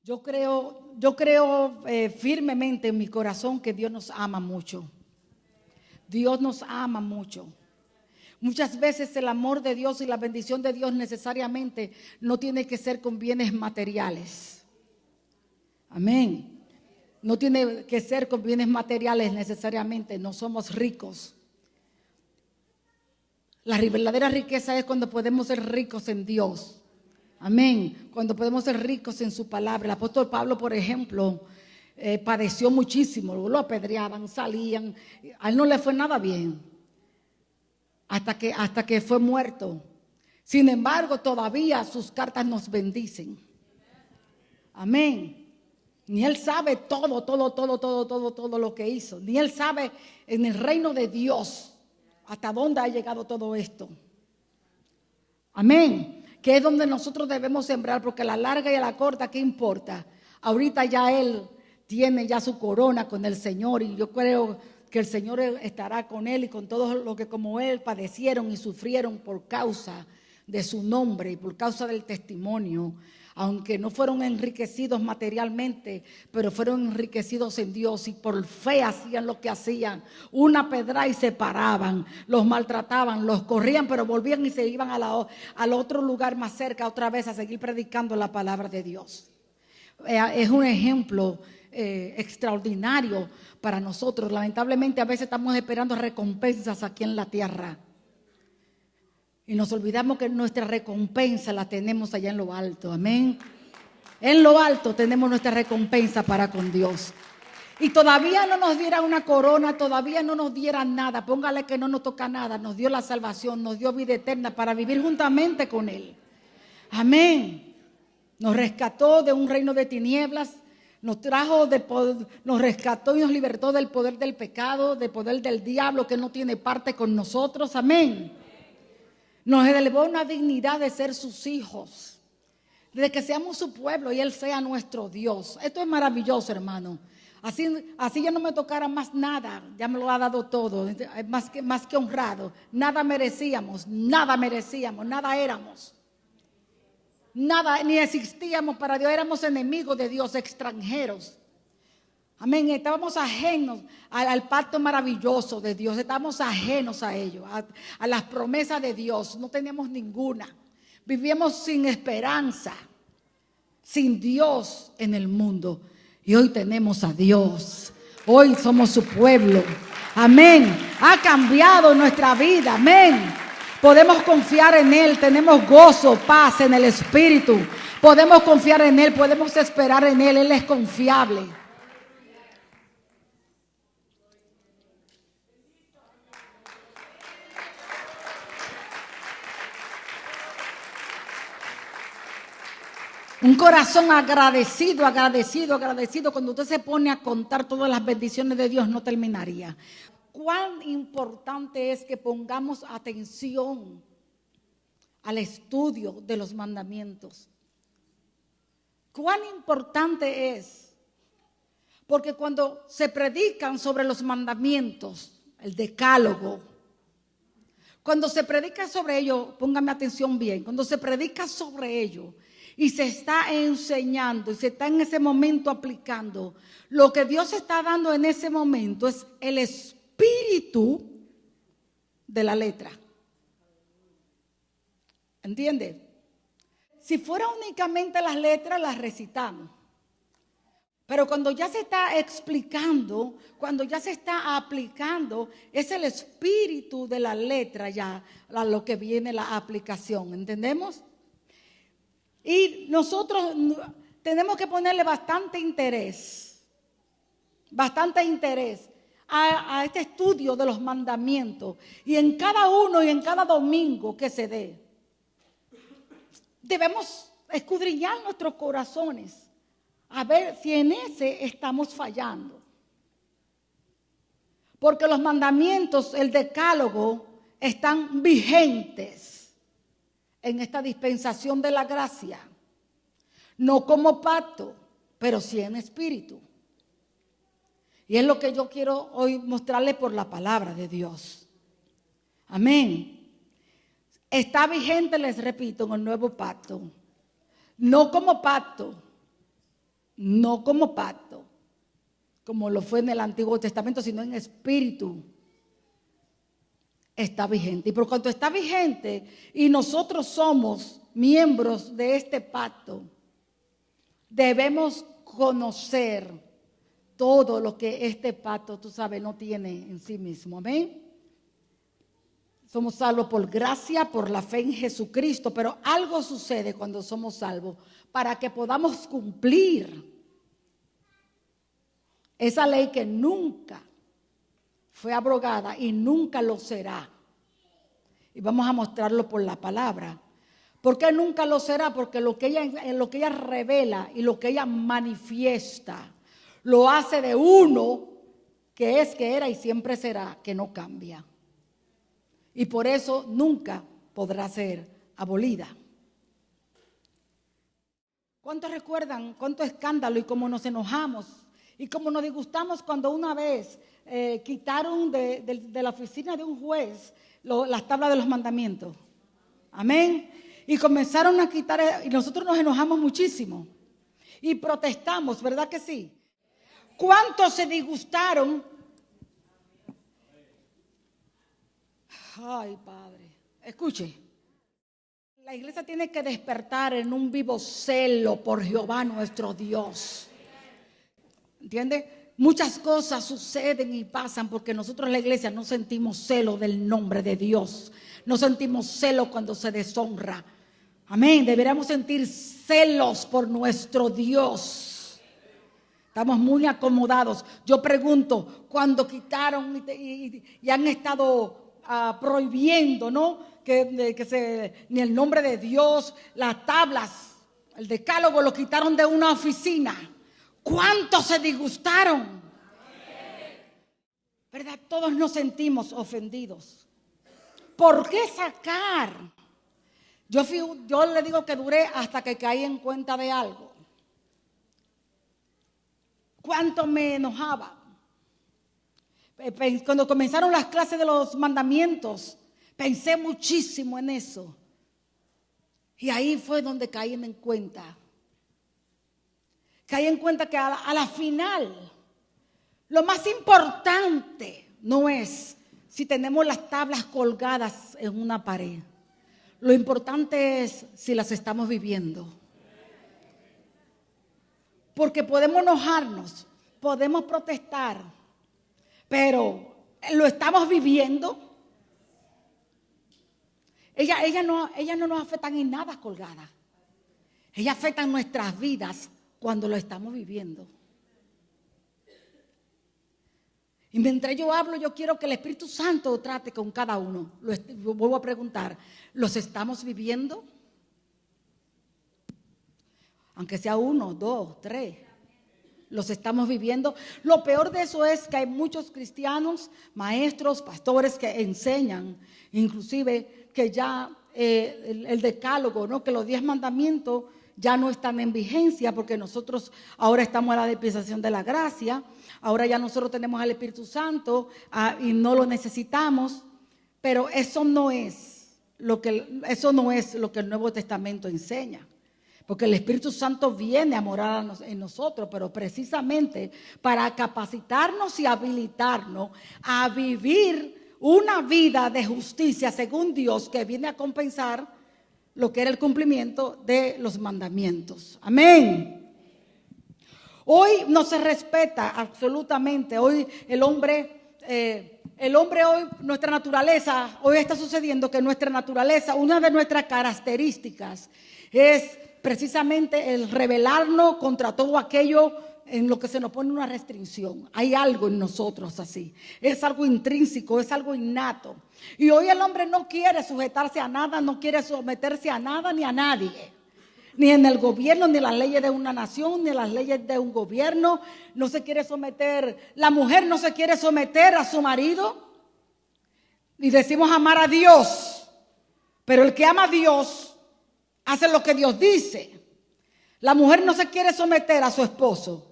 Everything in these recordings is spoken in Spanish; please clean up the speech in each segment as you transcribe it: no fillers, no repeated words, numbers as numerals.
Yo creo firmemente en mi corazón que Dios nos ama mucho. Dios nos ama mucho. Muchas veces el amor de Dios y la bendición de Dios necesariamente no tiene que ser con bienes materiales. Amén. No tiene que ser con bienes materiales necesariamente. No somos ricos. La verdadera riqueza es cuando podemos ser ricos en Dios. Amén. Cuando podemos ser ricos en su palabra. El apóstol Pablo, por ejemplo, padeció muchísimo. Lo apedreaban, salían. A él no le fue nada bien. Hasta que fue muerto. Sin embargo, todavía sus cartas nos bendicen. Amén. Ni él sabe todo lo que hizo. Ni él sabe en el reino de Dios hasta dónde ha llegado todo esto. Amén. Que es donde nosotros debemos sembrar, porque a la larga y a la corta, ¿qué importa? Ahorita ya él tiene ya su corona con el Señor, y yo creo que el Señor estará con él y con todos los que como él padecieron y sufrieron por causa de su nombre y por causa del testimonio. Aunque no fueron enriquecidos materialmente, pero fueron enriquecidos en Dios, y por fe hacían lo que hacían. Una pedra y se paraban, los maltrataban, los corrían, pero volvían y se iban al otro lugar más cerca otra vez a seguir predicando la palabra de Dios. Es un ejemplo extraordinario para nosotros. Lamentablemente a veces estamos esperando recompensas aquí en la tierra. Y nos olvidamos que nuestra recompensa la tenemos allá en lo alto. Amén. En lo alto tenemos nuestra recompensa para con Dios. Y todavía no nos diera una corona, todavía no nos diera nada. Póngale que no nos toca nada. Nos dio la salvación, nos dio vida eterna para vivir juntamente con Él. Amén. Nos rescató de un reino de tinieblas. Nos rescató y nos libertó del poder del pecado, del poder del diablo que no tiene parte con nosotros. Amén. Nos elevó una dignidad de ser sus hijos, de que seamos su pueblo y Él sea nuestro Dios. Esto es maravilloso, hermano. Así ya no me tocara más nada, ya me lo ha dado todo, más que honrado. Nada merecíamos, nada éramos. Nada, ni existíamos para Dios, éramos enemigos de Dios, extranjeros. Amén, estábamos ajenos al pacto maravilloso de Dios, estábamos ajenos a ello, a las promesas de Dios, no teníamos ninguna. Vivíamos sin esperanza, sin Dios en el mundo. Y hoy tenemos a Dios, hoy somos su pueblo. Amén, ha cambiado nuestra vida, amén. Podemos confiar en Él, tenemos gozo, paz en el Espíritu. Podemos confiar en Él, podemos esperar en Él, Él es confiable. Un corazón agradecido. Cuando usted se pone a contar todas las bendiciones de Dios, no terminaría. Cuán importante es que pongamos atención al estudio de los mandamientos. Cuán importante es. Porque cuando se predican sobre los mandamientos, el decálogo, cuando se predica sobre ello, póngame atención bien, cuando se predica sobre ello, y se está enseñando y se está en ese momento aplicando, lo que Dios está dando en ese momento es el espíritu de la letra. ¿Entiende? Si fuera únicamente las letras, las recitamos. Pero cuando ya se está explicando, cuando ya se está aplicando, es el espíritu de la letra ya a lo que viene la aplicación. ¿Entendemos? Y nosotros tenemos que ponerle bastante interés a este estudio de los mandamientos. Y en cada uno y en cada domingo que se dé, debemos escudriñar nuestros corazones a ver si en ese estamos fallando. Porque los mandamientos, el decálogo, están vigentes en esta dispensación de la gracia, no como pacto, pero sí en espíritu. Y es lo que yo quiero hoy mostrarle por la palabra de Dios. Amén. Está vigente, les repito, en el nuevo pacto, no como pacto, no como pacto, como lo fue en el Antiguo Testamento, sino en espíritu, está vigente. Y por cuanto está vigente y nosotros somos miembros de este pacto, debemos conocer todo lo que este pacto, tú sabes, no tiene en sí mismo. Amén. Somos salvos por gracia, por la fe en Jesucristo, pero algo sucede cuando somos salvos para que podamos cumplir esa ley que nunca fue abrogada y nunca lo será. Y vamos a mostrarlo por la palabra. ¿Por qué nunca lo será? Porque lo que ella revela y lo que ella manifiesta lo hace de uno que es, que era y siempre será, que no cambia. Y por eso nunca podrá ser abolida. ¿Cuántos recuerdan cuánto escándalo y cómo nos enojamos y cómo nos disgustamos cuando una vez quitaron de la oficina de un juez las tablas de los mandamientos? Amén. Y comenzaron a quitar, y nosotros nos enojamos muchísimo y protestamos, ¿verdad que sí? ¿Cuántos se disgustaron? Ay, Padre, escuche. La iglesia tiene que despertar en un vivo celo por Jehová nuestro Dios. ¿Entiende? Muchas cosas suceden y pasan porque nosotros en la iglesia no sentimos celo del nombre de Dios. No sentimos celo cuando se deshonra. Amén. Deberíamos sentir celos por nuestro Dios. Estamos muy acomodados. Yo pregunto, cuando quitaron y han estado prohibiendo, ¿no? Ni el nombre de Dios, las tablas, el decálogo lo quitaron de una oficina. ¿Cuántos se disgustaron? ¿Verdad? Todos nos sentimos ofendidos. ¿Por qué sacar? Yo le digo que duré hasta que caí en cuenta de algo. ¿Cuánto me enojaba? Cuando comenzaron las clases de los mandamientos, pensé muchísimo en eso. Y ahí fue donde caí en cuenta. Caí en cuenta que a la final, lo más importante no es si tenemos las tablas colgadas en una pared. Lo importante es si las estamos viviendo. Porque podemos enojarnos, podemos protestar, pero ¿lo estamos viviendo? Ella no nos afectan en nada colgada. Ella afecta en nuestras vidas cuando lo estamos viviendo. Y mientras yo hablo, yo quiero que el Espíritu Santo trate con cada uno. Vuelvo a preguntar, ¿los estamos viviendo? Aunque sea 1, 2, 3. Los estamos viviendo. Lo peor de eso es que hay muchos cristianos, maestros, pastores que enseñan, inclusive que ya el decálogo, ¿no? Que los 10 mandamientos ya no están en vigencia porque nosotros ahora estamos en la dispensación de la gracia. Ahora ya nosotros tenemos al Espíritu Santo y no lo necesitamos. Pero eso no es lo que el Nuevo Testamento enseña. Porque el Espíritu Santo viene a morar en nosotros, pero precisamente para capacitarnos y habilitarnos a vivir una vida de justicia según Dios, que viene a compensar lo que era el cumplimiento de los mandamientos. Amén. Hoy no se respeta absolutamente. Hoy el hombre hoy, nuestra naturaleza, hoy está sucediendo que nuestra naturaleza, una de nuestras características es precisamente el rebelarnos contra todo aquello en lo que se nos pone una restricción. Hay algo en nosotros así. Es algo intrínseco, es algo innato. Y hoy el hombre no quiere sujetarse a nada, no quiere someterse a nada ni a nadie. Ni en el gobierno, ni en las leyes de una nación, ni en las leyes de un gobierno. No se quiere someter, la mujer no se quiere someter a su marido. Y decimos amar a Dios. Pero el que ama a Dios hace lo que Dios dice. La mujer no se quiere someter a su esposo,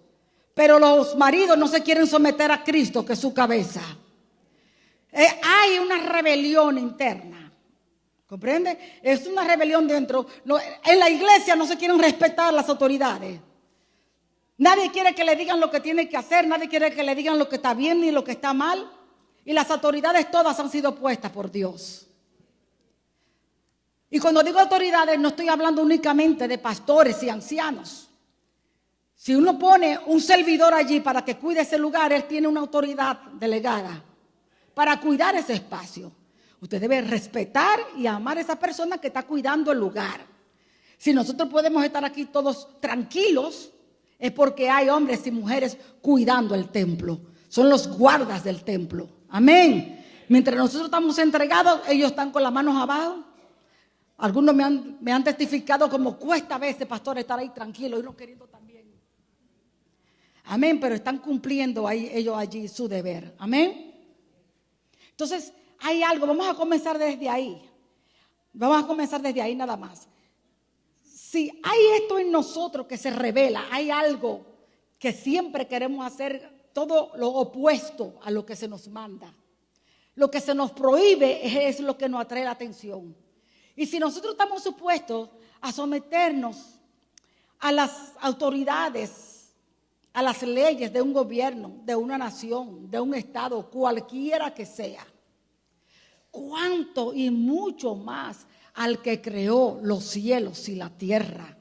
pero los maridos no se quieren someter a Cristo, que es su cabeza. Hay una rebelión interna. ¿Comprende? Es una rebelión dentro. En la iglesia no se quieren respetar las autoridades. Nadie quiere que le digan lo que tiene que hacer, nadie quiere que le digan lo que está bien ni lo que está mal. Y las autoridades todas han sido puestas por Dios. Y cuando digo autoridades no estoy hablando únicamente de pastores y ancianos. Si uno pone un servidor allí para que cuide ese lugar, él tiene una autoridad delegada para cuidar ese espacio. Usted debe respetar y amar a esa persona que está cuidando el lugar. Si nosotros podemos estar aquí todos tranquilos, es porque hay hombres y mujeres cuidando el templo. Son los guardas del templo. Amén. Mientras nosotros estamos entregados, ellos están con las manos abajo. Algunos me han testificado como cuesta a veces, pastor, estar ahí tranquilo y no queriendo también. Amén, pero están cumpliendo ahí, ellos allí su deber. Amén. Entonces, hay algo, vamos a comenzar desde ahí. Vamos a comenzar desde ahí nada más. Si hay esto en nosotros que se revela, hay algo que siempre queremos hacer, todo lo opuesto a lo que se nos manda. Lo que se nos prohíbe es lo que nos atrae la atención. Y si nosotros estamos supuestos a someternos a las autoridades, a las leyes de un gobierno, de una nación, de un estado, cualquiera que sea, ¿cuánto y mucho más al que creó los cielos y la tierra?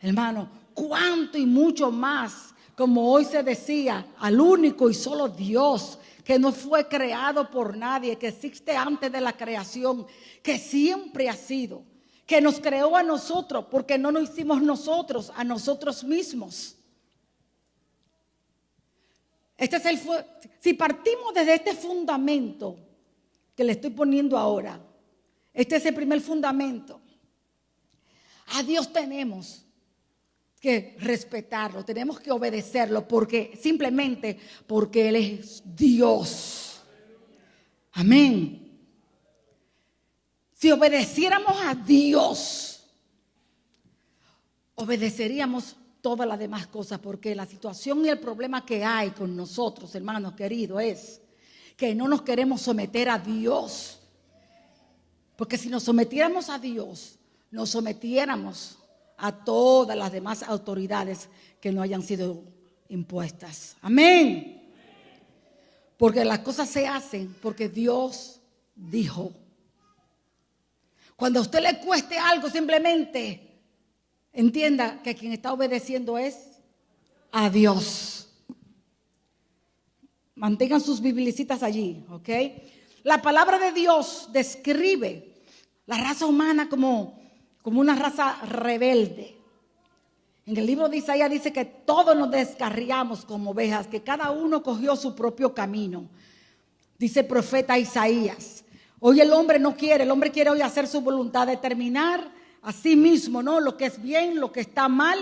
Hermano, cuánto y mucho más, como hoy se decía, al único y solo Dios, que no fue creado por nadie, que existe antes de la creación, que siempre ha sido, que nos creó a nosotros, porque no nos hicimos nosotros, a nosotros mismos. Si partimos desde este fundamento que le estoy poniendo ahora, este es el primer fundamento. A Dios tenemos que respetarlo, tenemos que obedecerlo, simplemente porque Él es Dios. Amén. Si obedeciéramos a Dios, obedeceríamos todas las demás cosas, porque la situación y el problema que hay con nosotros, hermanos queridos, es que no nos queremos someter a Dios. Porque si nos sometiéramos a Dios, nos sometiéramos a todas las demás autoridades que no hayan sido impuestas. Amén. Porque las cosas se hacen porque Dios dijo. Cuando a usted le cueste algo, simplemente entienda que quien está obedeciendo es a Dios. Mantengan sus biblicitas allí, ¿ok? La palabra de Dios describe la raza humana como una raza rebelde. En el libro de Isaías dice que todos nos descarriamos como ovejas, que cada uno cogió su propio camino. Dice el profeta Isaías. Hoy el hombre no quiere, el hombre quiere hoy hacer su voluntad, determinar a sí mismo, ¿no? Lo que es bien, lo que está mal.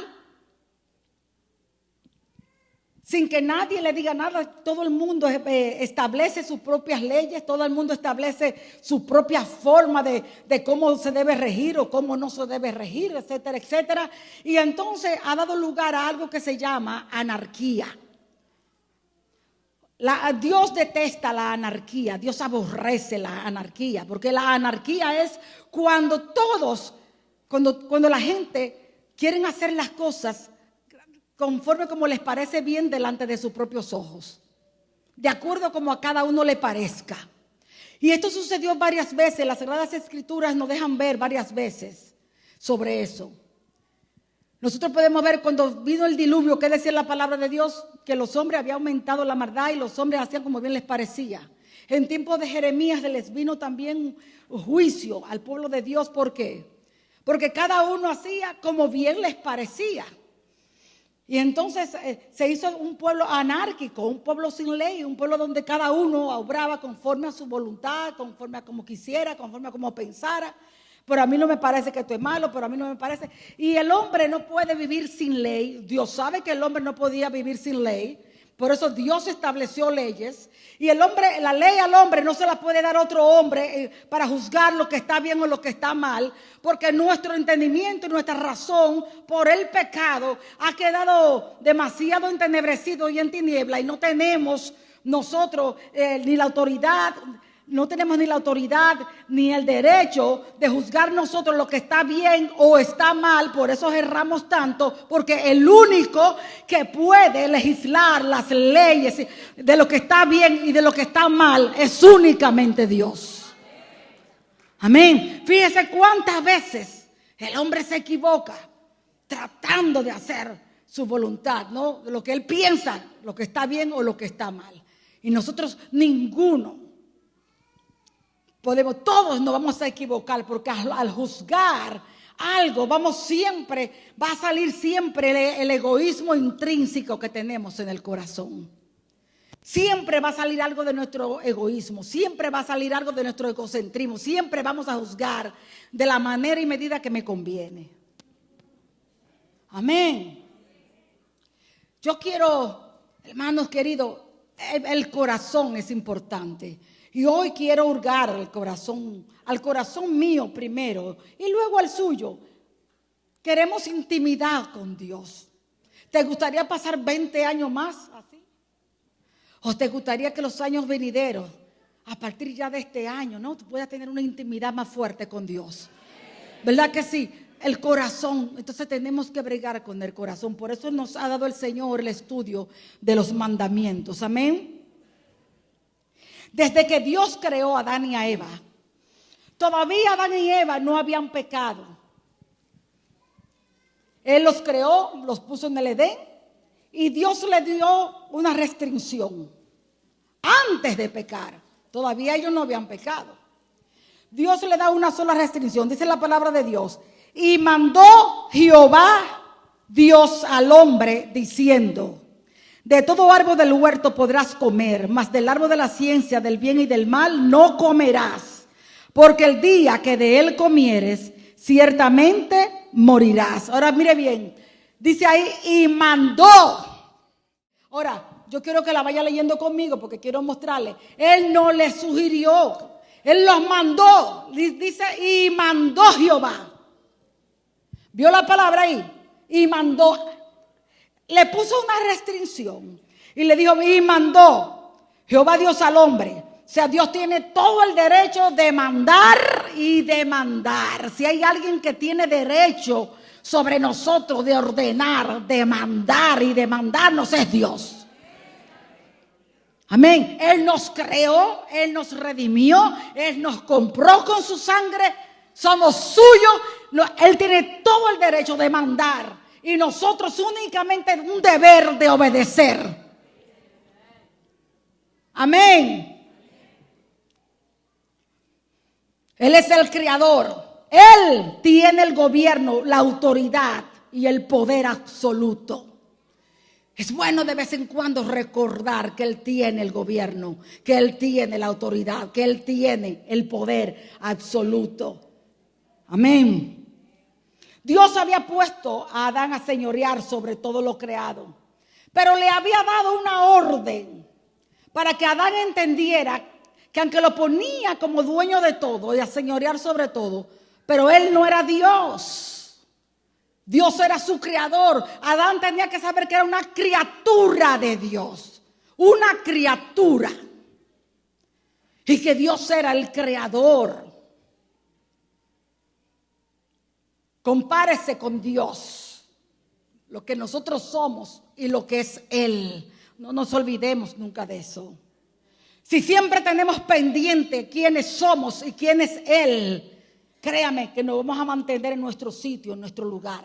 Sin que nadie le diga nada, todo el mundo establece sus propias leyes, todo el mundo establece su propia forma de cómo se debe regir o cómo no se debe regir, etcétera, etcétera. Y entonces ha dado lugar a algo que se llama anarquía. Dios detesta la anarquía, Dios aborrece la anarquía, porque la anarquía es cuando la gente quiere hacer las cosas conforme como les parece bien delante de sus propios ojos, de acuerdo como a cada uno le parezca. Y esto sucedió varias veces, las Sagradas Escrituras nos dejan ver varias veces sobre eso. Nosotros podemos ver cuando vino el diluvio, que decía la palabra de Dios, que los hombres habían aumentado la maldad y los hombres hacían como bien les parecía. En tiempos de Jeremías les vino también juicio al pueblo de Dios. ¿Por qué? Porque cada uno hacía como bien les parecía. Y entonces se hizo un pueblo anárquico, un pueblo sin ley, un pueblo donde cada uno obraba conforme a su voluntad, conforme a como quisiera, conforme a como pensara. Pero a mí no me parece que esto es malo, pero a mí no me parece. Y el hombre no puede vivir sin ley. Dios sabe que el hombre no podía vivir sin ley. Por eso Dios estableció leyes. Y el hombre, la ley al hombre no se la puede dar otro hombre para juzgar lo que está bien o lo que está mal. Porque nuestro entendimiento y nuestra razón por el pecado ha quedado demasiado entenebrecido y en tiniebla. Y no tenemos nosotros ni la autoridad no tenemos ni la autoridad ni el derecho de juzgar nosotros lo que está bien o está mal. Por eso erramos tanto, porque el único que puede legislar las leyes de lo que está bien y de lo que está mal es únicamente Dios. Amén. Fíjese cuántas veces el hombre se equivoca tratando de hacer su voluntad, ¿no? Lo que él piensa, lo que está bien o lo que está mal. Y nosotros ninguno podemos, todos nos vamos a equivocar, porque al juzgar algo va a salir siempre el egoísmo intrínseco que tenemos en el corazón. Siempre va a salir algo de nuestro egoísmo, siempre va a salir algo de nuestro egocentrismo, siempre vamos a juzgar de la manera y medida que me conviene. Amén. Yo quiero, hermanos queridos, el corazón es importante. Y hoy quiero hurgar al corazón mío primero y luego al suyo. Queremos intimidad con Dios. ¿Te gustaría pasar 20 años más así? ¿O te gustaría que los años venideros, a partir ya de este año, ¿no?, tú puedas tener una intimidad más fuerte con Dios? ¿Verdad que sí? El corazón. Entonces tenemos que bregar con el corazón. Por eso nos ha dado el Señor el estudio de los mandamientos. Amén. Desde que Dios creó a Adán y a Eva, todavía Adán y Eva no habían pecado. Él los creó, los puso en el Edén, y Dios le dio una restricción antes de pecar. Todavía ellos no habían pecado. Dios le da una sola restricción, dice la palabra de Dios. Y mandó Jehová Dios al hombre diciendo: de todo árbol del huerto podrás comer, mas del árbol de la ciencia del bien y del mal no comerás, porque el día que de él comieres, ciertamente morirás. Ahora mire bien, dice ahí, y mandó. Ahora, yo quiero que la vaya leyendo conmigo porque quiero mostrarle. Él no le sugirió, él los mandó. Dice, y mandó Jehová. ¿Vio la palabra ahí? Y mandó. Le puso una restricción y le dijo, y mandó Jehová Dios al hombre. O sea, Dios tiene todo el derecho de mandar y demandar. Si hay alguien que tiene derecho sobre nosotros de ordenar, de mandar y demandarnos, es Dios. Amén. Él nos creó, Él nos redimió, Él nos compró con su sangre. Somos suyos. Él tiene todo el derecho de mandar. Y nosotros únicamente un deber de obedecer. Amén. Él es el creador. Él tiene el gobierno, la autoridad y el poder absoluto. Es bueno de vez en cuando recordar que Él tiene el gobierno, que Él tiene la autoridad, que Él tiene el poder absoluto. Amén. Dios había puesto a Adán a señorear sobre todo lo creado, pero le había dado una orden para que Adán entendiera que aunque lo ponía como dueño de todo y a señorear sobre todo, pero él no era Dios. Dios era su creador. Adán tenía que saber que era una criatura de Dios, una criatura, y que Dios era el creador. Compárese con Dios, lo que nosotros somos y lo que es Él. No nos olvidemos nunca de eso. Si siempre tenemos pendiente quiénes somos y quién es Él, créame que nos vamos a mantener en nuestro sitio, en nuestro lugar.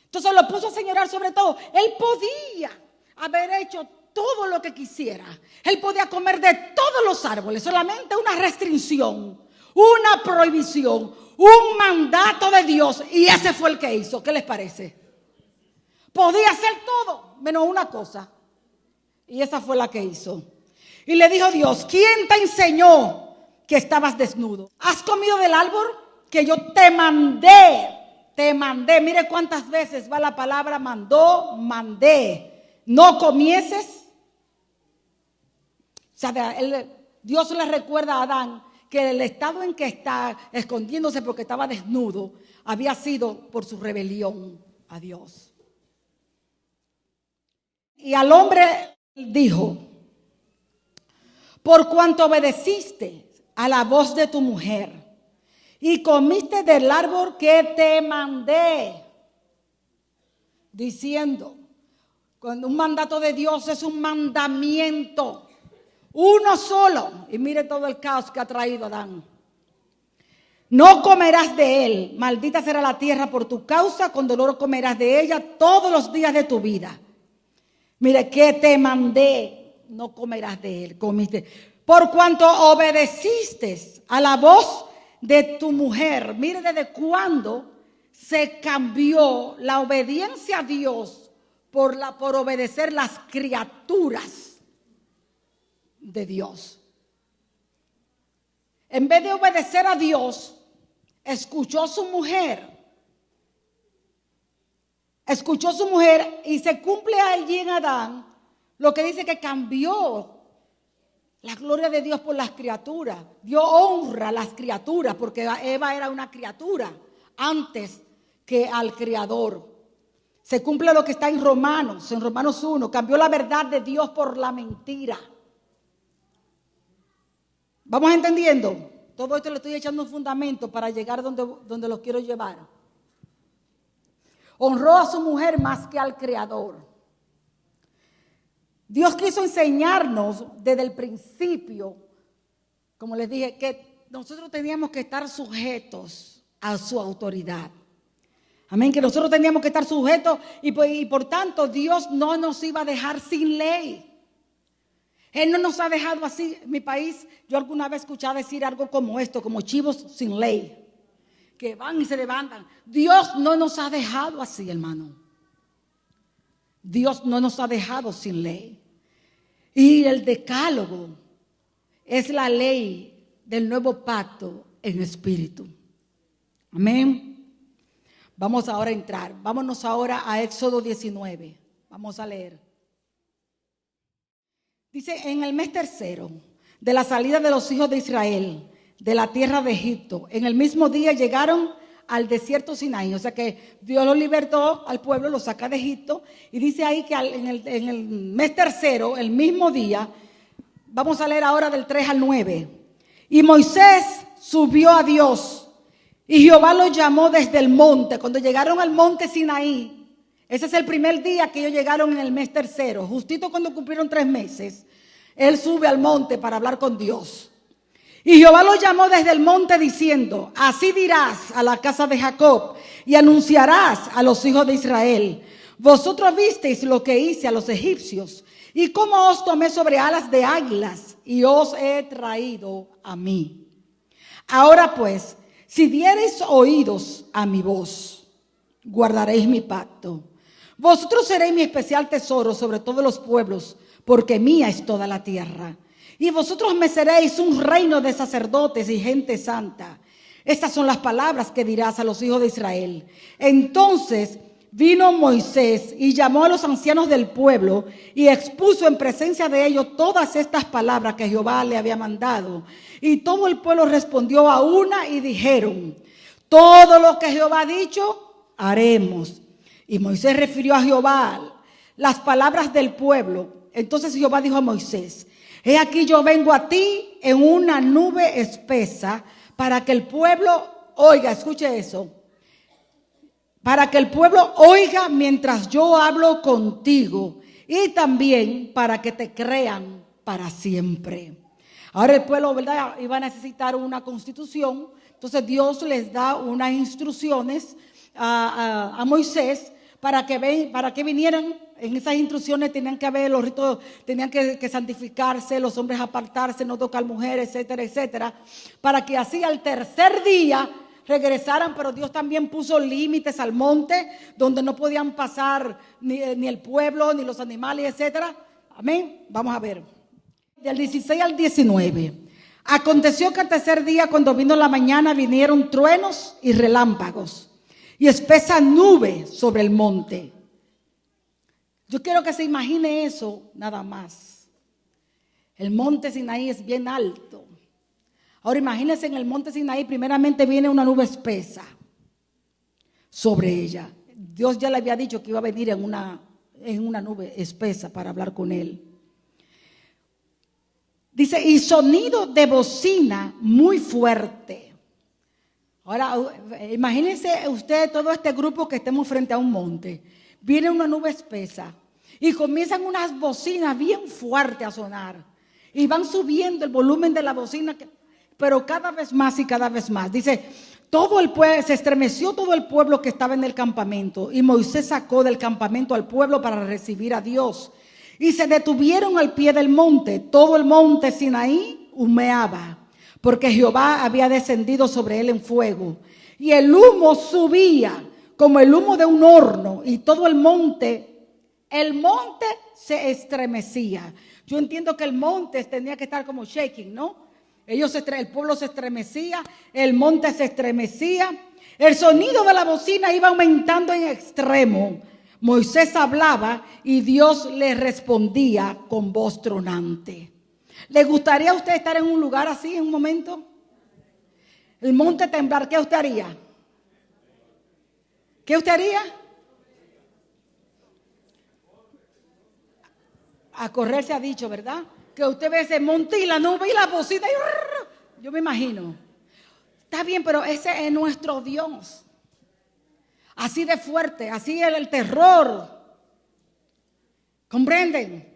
Entonces lo puso a señorar sobre todo. Él podía haber hecho todo lo que quisiera. Él podía comer de todos los árboles, solamente una restricción, una prohibición, un mandato de Dios, y ese fue el que hizo. ¿Qué les parece? Podía hacer todo menos una cosa, y esa fue la que hizo. Y le dijo Dios: ¿quién te enseñó que estabas desnudo? ¿Has comido del árbol que yo te mandé? Te mandé. Mire cuántas veces va la palabra mandó, mandé. No comieses. O sea, Dios le recuerda a Adán que el estado en que está escondiéndose porque estaba desnudo había sido por su rebelión a Dios. Y al hombre dijo: por cuanto obedeciste a la voz de tu mujer y comiste del árbol que te mandé, diciendo, cuando un mandato de Dios es un mandamiento, uno solo, y mire todo el caos que ha traído Adán. No comerás de él, maldita será la tierra por tu causa, con dolor comerás de ella todos los días de tu vida. Mire, que te mandé, no comerás de él, comiste. Por cuanto obedeciste a la voz de tu mujer. Mire desde cuándo se cambió la obediencia a Dios por obedecer las criaturas de Dios. En vez de obedecer a Dios, escuchó a su mujer. Escuchó a su mujer y se cumple allí en Adán lo que dice que cambió la gloria de Dios por las criaturas. Dios honra a las criaturas porque Eva era una criatura antes que al Creador. Se cumple lo que está en Romanos 1. Cambió la verdad de Dios por la mentira. ¿Vamos entendiendo? Todo esto le estoy echando un fundamento para llegar donde lo quiero llevar. Honró a su mujer más que al Creador. Dios quiso enseñarnos desde el principio, como les dije, que nosotros teníamos que estar sujetos a su autoridad. Amén, que nosotros teníamos que estar sujetos y por tanto Dios no nos iba a dejar sin ley. Él no nos ha dejado así. En mi país, yo alguna vez escuché decir algo como esto, como chivos sin ley, que van y se levantan. Dios no nos ha dejado así, hermano. Dios no nos ha dejado sin ley. Y el decálogo es la ley del nuevo pacto en espíritu. Amén. Vamos ahora a entrar. Vámonos ahora a Éxodo 19. Vamos a leer. Dice, en el mes tercero de la salida de los hijos de Israel de la tierra de Egipto, en el mismo día llegaron al desierto Sinaí. O sea que Dios los libertó al pueblo, los saca de Egipto. Y dice ahí que en el mes tercero, el mismo día, vamos a leer ahora del 3 al 9. Y Moisés subió a Dios y Jehová lo llamó desde el monte. Cuando llegaron al monte Sinaí, ese es el primer día que ellos llegaron en el mes tercero. Justito cuando cumplieron 3 meses, él sube al monte para hablar con Dios. Y Jehová lo llamó desde el monte diciendo, así dirás a la casa de Jacob y anunciarás a los hijos de Israel. Vosotros visteis lo que hice a los egipcios y cómo os tomé sobre alas de águilas y os he traído a mí. Ahora pues, si diereis oídos a mi voz, guardaréis mi pacto. Vosotros seréis mi especial tesoro sobre todos los pueblos, porque mía es toda la tierra. Y vosotros me seréis un reino de sacerdotes y gente santa. Estas son las palabras que dirás a los hijos de Israel. Entonces vino Moisés y llamó a los ancianos del pueblo y expuso en presencia de ellos todas estas palabras que Jehová le había mandado. Y todo el pueblo respondió a una y dijeron, todo lo que Jehová ha dicho, haremos. Y Moisés refirió a Jehová las palabras del pueblo. Entonces Jehová dijo a Moisés, he aquí yo vengo a ti en una nube espesa para que el pueblo oiga, escuche eso, para que el pueblo oiga mientras yo hablo contigo y también para que te crean para siempre. Ahora el pueblo, ¿verdad?, iba a necesitar una constitución. Entonces Dios les da unas instrucciones a Moisés para que vinieran. En esas instrucciones tenían que haber los ritos, tenían que santificarse, los hombres apartarse, no tocar mujeres, etcétera, etcétera, para que así al tercer día regresaran. Pero Dios también puso límites al monte donde no podían pasar ni el pueblo, ni los animales, etcétera. Amén. Vamos a ver. Del 16 al 19. Aconteció que al tercer día, cuando vino la mañana, vinieron truenos y relámpagos y espesa nube sobre el monte. Yo quiero que se imagine eso nada más. El monte Sinaí es bien alto. Ahora imagínense, en el monte Sinaí primeramente viene una nube espesa sobre ella. Dios ya le había dicho que iba a venir en una nube espesa para hablar con él. Dice, y sonido de bocina muy fuerte. Ahora, imagínense usted todo este grupo que estemos frente a un monte. Viene una nube espesa y comienzan unas bocinas bien fuertes a sonar. Y van subiendo el volumen de la bocina, pero cada vez más y cada vez más. Dice, todo el pueblo, se estremeció todo el pueblo que estaba en el campamento. Y Moisés sacó del campamento al pueblo para recibir a Dios. Y se detuvieron al pie del monte. Todo el monte Sinaí humeaba, porque Jehová había descendido sobre él en fuego. Y el humo subía como el humo de un horno. Y todo el monte se estremecía. Yo entiendo que el monte tenía que estar como shaking, ¿no? El pueblo se estremecía, el monte se estremecía. El sonido de la bocina iba aumentando en extremo. Moisés hablaba y Dios le respondía con voz tronante. ¿Le gustaría a usted estar en un lugar así en un momento? El monte temblar, ¿qué usted haría? ¿Qué usted haría? A correr se ha dicho, ¿verdad? Que usted ve ese monte y la nube y la bocina. Yo me imagino. Está bien, pero ese es nuestro Dios. Así de fuerte, así es el terror. ¿Comprenden?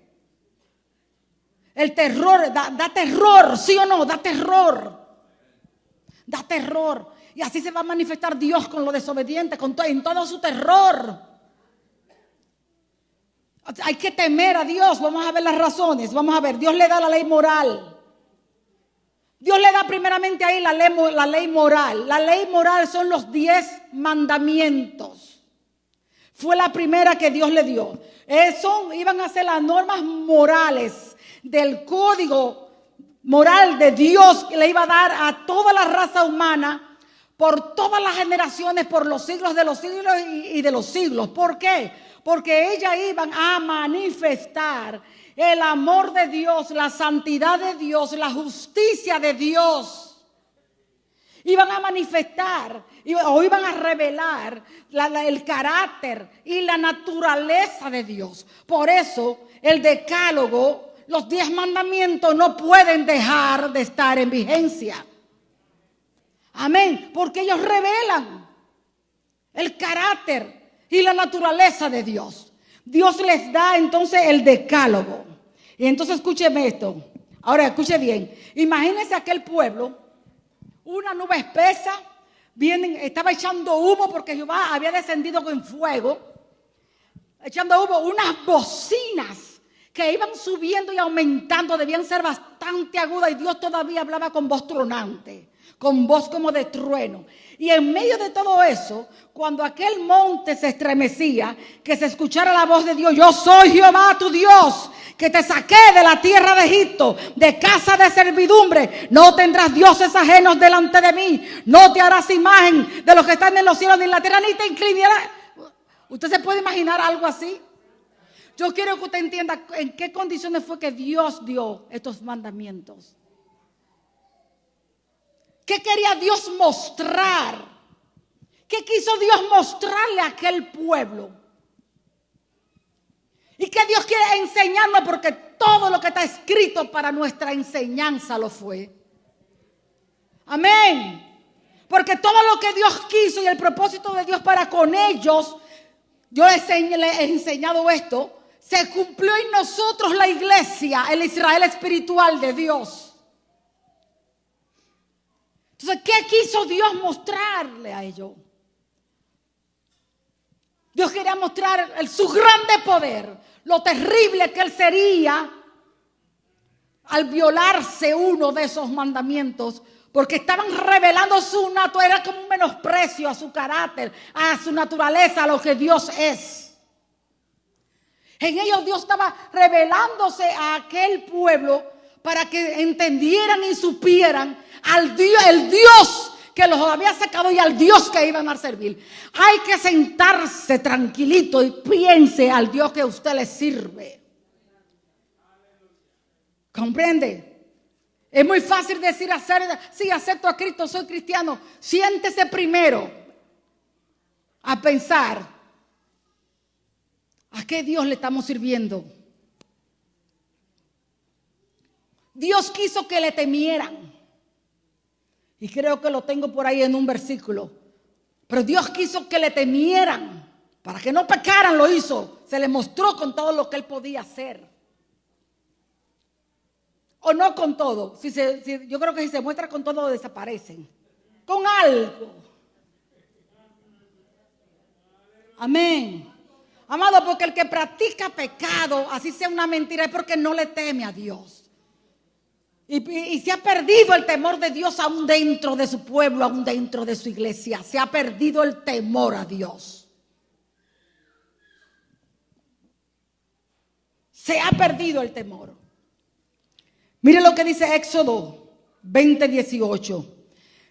El terror, da terror, ¿sí o no? Da terror. Da terror. Y así se va a manifestar Dios con los desobedientes, en todo su terror. Hay que temer a Dios. Vamos a ver las razones. Vamos a ver, Dios le da la ley moral. Dios le da primeramente ahí la ley moral. La ley moral son los 10 mandamientos. Fue la primera que Dios le dio. Iban a ser las normas morales del código moral de Dios que le iba a dar a toda la raza humana por todas las generaciones, por los siglos de los siglos y de los siglos. ¿Por qué? Porque ellas iban a manifestar el amor de Dios, la santidad de Dios, la justicia de Dios. Iban a manifestar o iban a revelar el carácter y la naturaleza de Dios. Por eso el decálogo, los 10 mandamientos no pueden dejar de estar en vigencia. Amén, porque ellos revelan el carácter y la naturaleza de Dios. Dios les da entonces el decálogo. Y entonces escúcheme esto. Ahora escuche bien. Imagínense aquel pueblo, una nube espesa, estaba echando humo porque Jehová había descendido con fuego, echando humo, unas bocinas que iban subiendo y aumentando, debían ser bastante agudas y Dios todavía hablaba con voz tronante, con voz como de trueno. Y en medio de todo eso, cuando aquel monte se estremecía, que se escuchara la voz de Dios: yo soy Jehová tu Dios, que te saqué de la tierra de Egipto, de casa de servidumbre. No tendrás dioses ajenos delante de mí. No te harás imagen de los que están en los cielos ni en la tierra, ni te inclinarás. ¿Usted se puede imaginar algo así? Yo quiero que usted entienda en qué condiciones fue que Dios dio estos mandamientos. ¿Qué quería Dios mostrar? ¿Qué quiso Dios mostrarle a aquel pueblo? ¿Y qué Dios quiere enseñarnos? Porque todo lo que está escrito para nuestra enseñanza lo fue. Amén. Porque todo lo que Dios quiso y el propósito de Dios para con ellos, yo les he enseñado esto, se cumplió en nosotros, la iglesia, el Israel espiritual de Dios. Entonces, ¿qué quiso Dios mostrarle a ellos? Dios quería mostrar su grande poder, lo terrible que él sería al violarse uno de esos mandamientos, porque estaban revelando su naturaleza, era como un menosprecio a su carácter, a su naturaleza, a lo que Dios es. En ellos Dios estaba revelándose a aquel pueblo para que entendieran y supieran al Dios, el Dios que los había sacado y al Dios que iban a servir. Hay que sentarse tranquilito y piense al Dios que usted le sirve. ¿Comprende? Es muy fácil decir, sí, acepto a Cristo, soy cristiano. Siéntese primero a pensar, ¿a qué Dios le estamos sirviendo? Dios quiso que le temieran. Y creo que lo tengo por ahí en un versículo. Pero Dios quiso que le temieran. Para que no pecaran lo hizo. Se le mostró con todo lo que él podía hacer. O no con todo. Yo creo que si se muestra con todo desaparecen. Con algo. Amén. Amado, porque el que practica pecado, así sea una mentira, es porque no le teme a Dios. Y se ha perdido el temor de Dios aún dentro de su pueblo, aún dentro de su iglesia. Se ha perdido el temor a Dios. Se ha perdido el temor. Mire lo que dice Éxodo 20:18.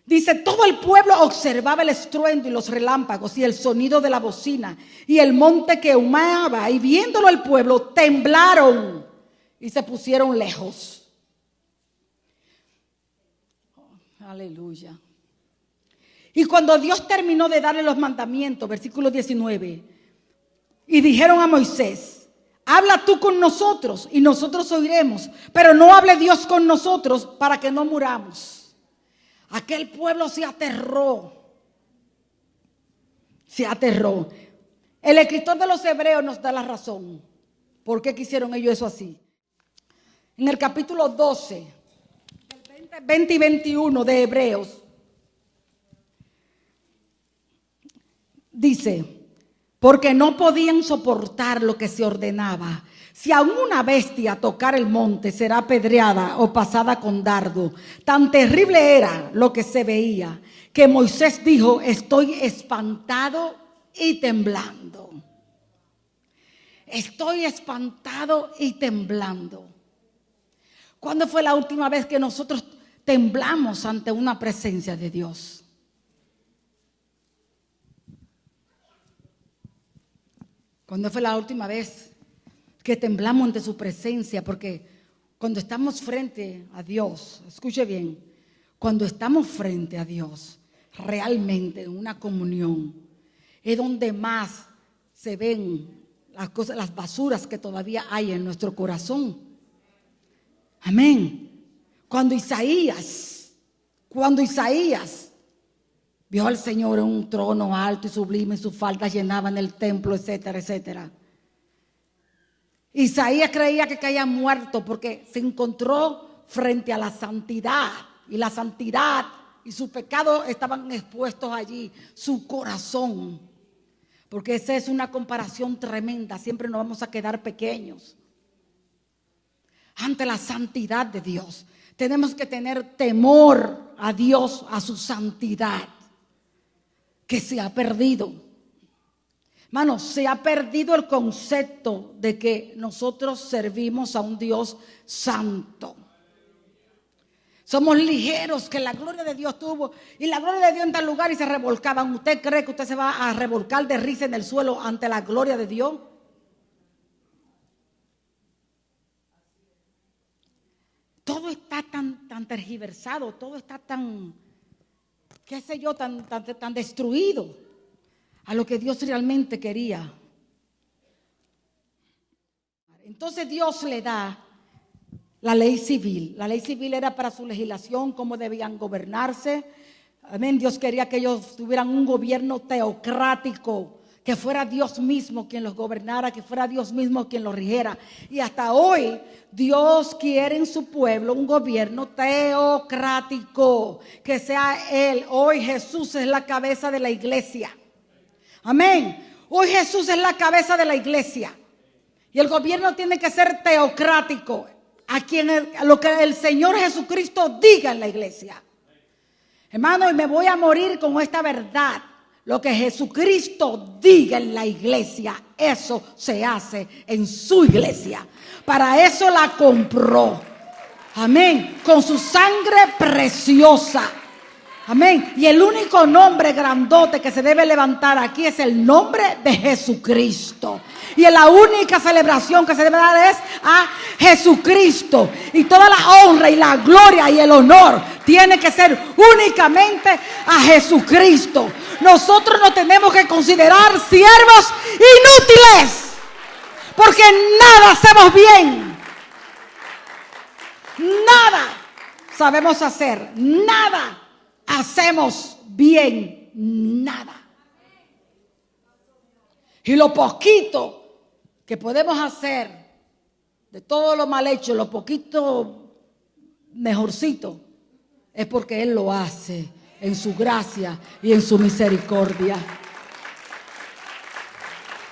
Dice, todo el pueblo observaba el estruendo y los relámpagos y el sonido de la bocina y el monte que humeaba, y viéndolo el pueblo temblaron y se pusieron lejos. Aleluya. Y cuando Dios terminó de darle los mandamientos, versículo 19, y dijeron a Moisés, habla tú con nosotros y nosotros oiremos, pero no hable Dios con nosotros para que no muramos. Aquel pueblo se aterró. Se aterró. El escritor de los Hebreos nos da la razón. ¿Por qué quisieron ellos eso así? En el capítulo 12, 20 y 21 de Hebreos, dice, porque no podían soportar lo que se ordenaba. Si a una bestia tocar el monte, será apedreada o pasada con dardo. Tan terrible era lo que se veía, que Moisés dijo, estoy espantado y temblando. Estoy espantado y temblando. ¿Cuándo fue la última vez que nosotros temblamos ante una presencia de Dios? ¿Cuándo fue la última vez que temblamos ante su presencia? Porque cuando estamos frente a Dios, escuche bien, cuando estamos frente a Dios, realmente en una comunión, es donde más se ven las cosas, las basuras que todavía hay en nuestro corazón. Amén. Cuando Isaías vio al Señor en un trono alto y sublime, y sus faldas llenaban el templo, etcétera, etcétera. Isaías creía que caía muerto porque se encontró frente a la santidad. Y la santidad y su pecado estaban expuestos allí, su corazón. Porque esa es una comparación tremenda. Siempre nos vamos a quedar pequeños ante la santidad de Dios. Tenemos que tener temor a Dios, a su santidad, que se ha perdido. Hermanos, se ha perdido el concepto de que nosotros servimos a un Dios santo. Somos ligeros, que la gloria de Dios tuvo, y la gloria de Dios en tal lugar, y se revolcaban. ¿Usted cree que usted se va a revolcar de risa en el suelo ante la gloria de Dios? Todo está tan tergiversado, todo está tan, qué sé yo, tan destruido a lo que Dios realmente quería. Entonces Dios le da la ley civil. La ley civil era para su legislación, cómo debían gobernarse. Amén. Dios quería que ellos tuvieran un gobierno teocrático, que fuera Dios mismo quien los gobernara, que fuera Dios mismo quien los rigiera. Y hasta hoy Dios quiere en su pueblo un gobierno teocrático, que sea Él. Hoy Jesús es la cabeza de la iglesia. Amén. Hoy Jesús es la cabeza de la iglesia. Y el gobierno tiene que ser teocrático. A lo que el Señor Jesucristo diga en la iglesia. Hermano, y me voy a morir con esta verdad. Lo que Jesucristo diga en la iglesia, eso se hace en su iglesia. Para eso la compró. Amén. Con su sangre preciosa. Amén. Y el único nombre grandote que se debe levantar aquí es el nombre de Jesucristo. Y la única celebración que se debe dar es a Jesucristo. Y toda la honra y la gloria y el honor tiene que ser únicamente a Jesucristo. Nosotros nos tenemos que considerar siervos inútiles, porque nada hacemos bien. nada sabemos hacer, nada hacemos bien, nada. Y lo poquito que podemos hacer de todo lo mal hecho, lo poquito mejorcito, es porque Él lo hace en su gracia y en su misericordia.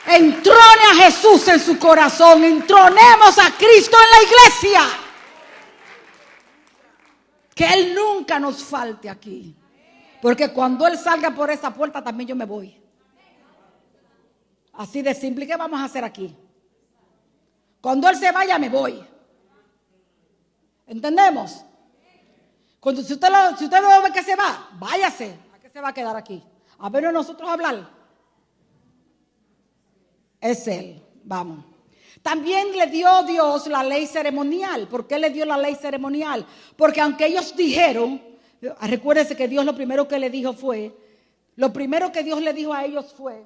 Entrone a Jesús en su corazón, entronemos a Cristo en la iglesia. Que Él nunca nos falte aquí. Porque cuando Él salga por esa puerta también yo me voy. Así de simple. ¿Qué vamos a hacer aquí? Cuando Él se vaya me voy. ¿Entendemos? Cuando, si usted ve que se va, váyase. ¿A qué se va a quedar aquí? A ver nosotros hablar. Es Él. Vamos. También le dio Dios la ley ceremonial. ¿Por qué le dio la ley ceremonial? Porque aunque ellos dijeron, recuérdense que Dios lo primero que le dijo fue, lo primero que Dios le dijo a ellos fue,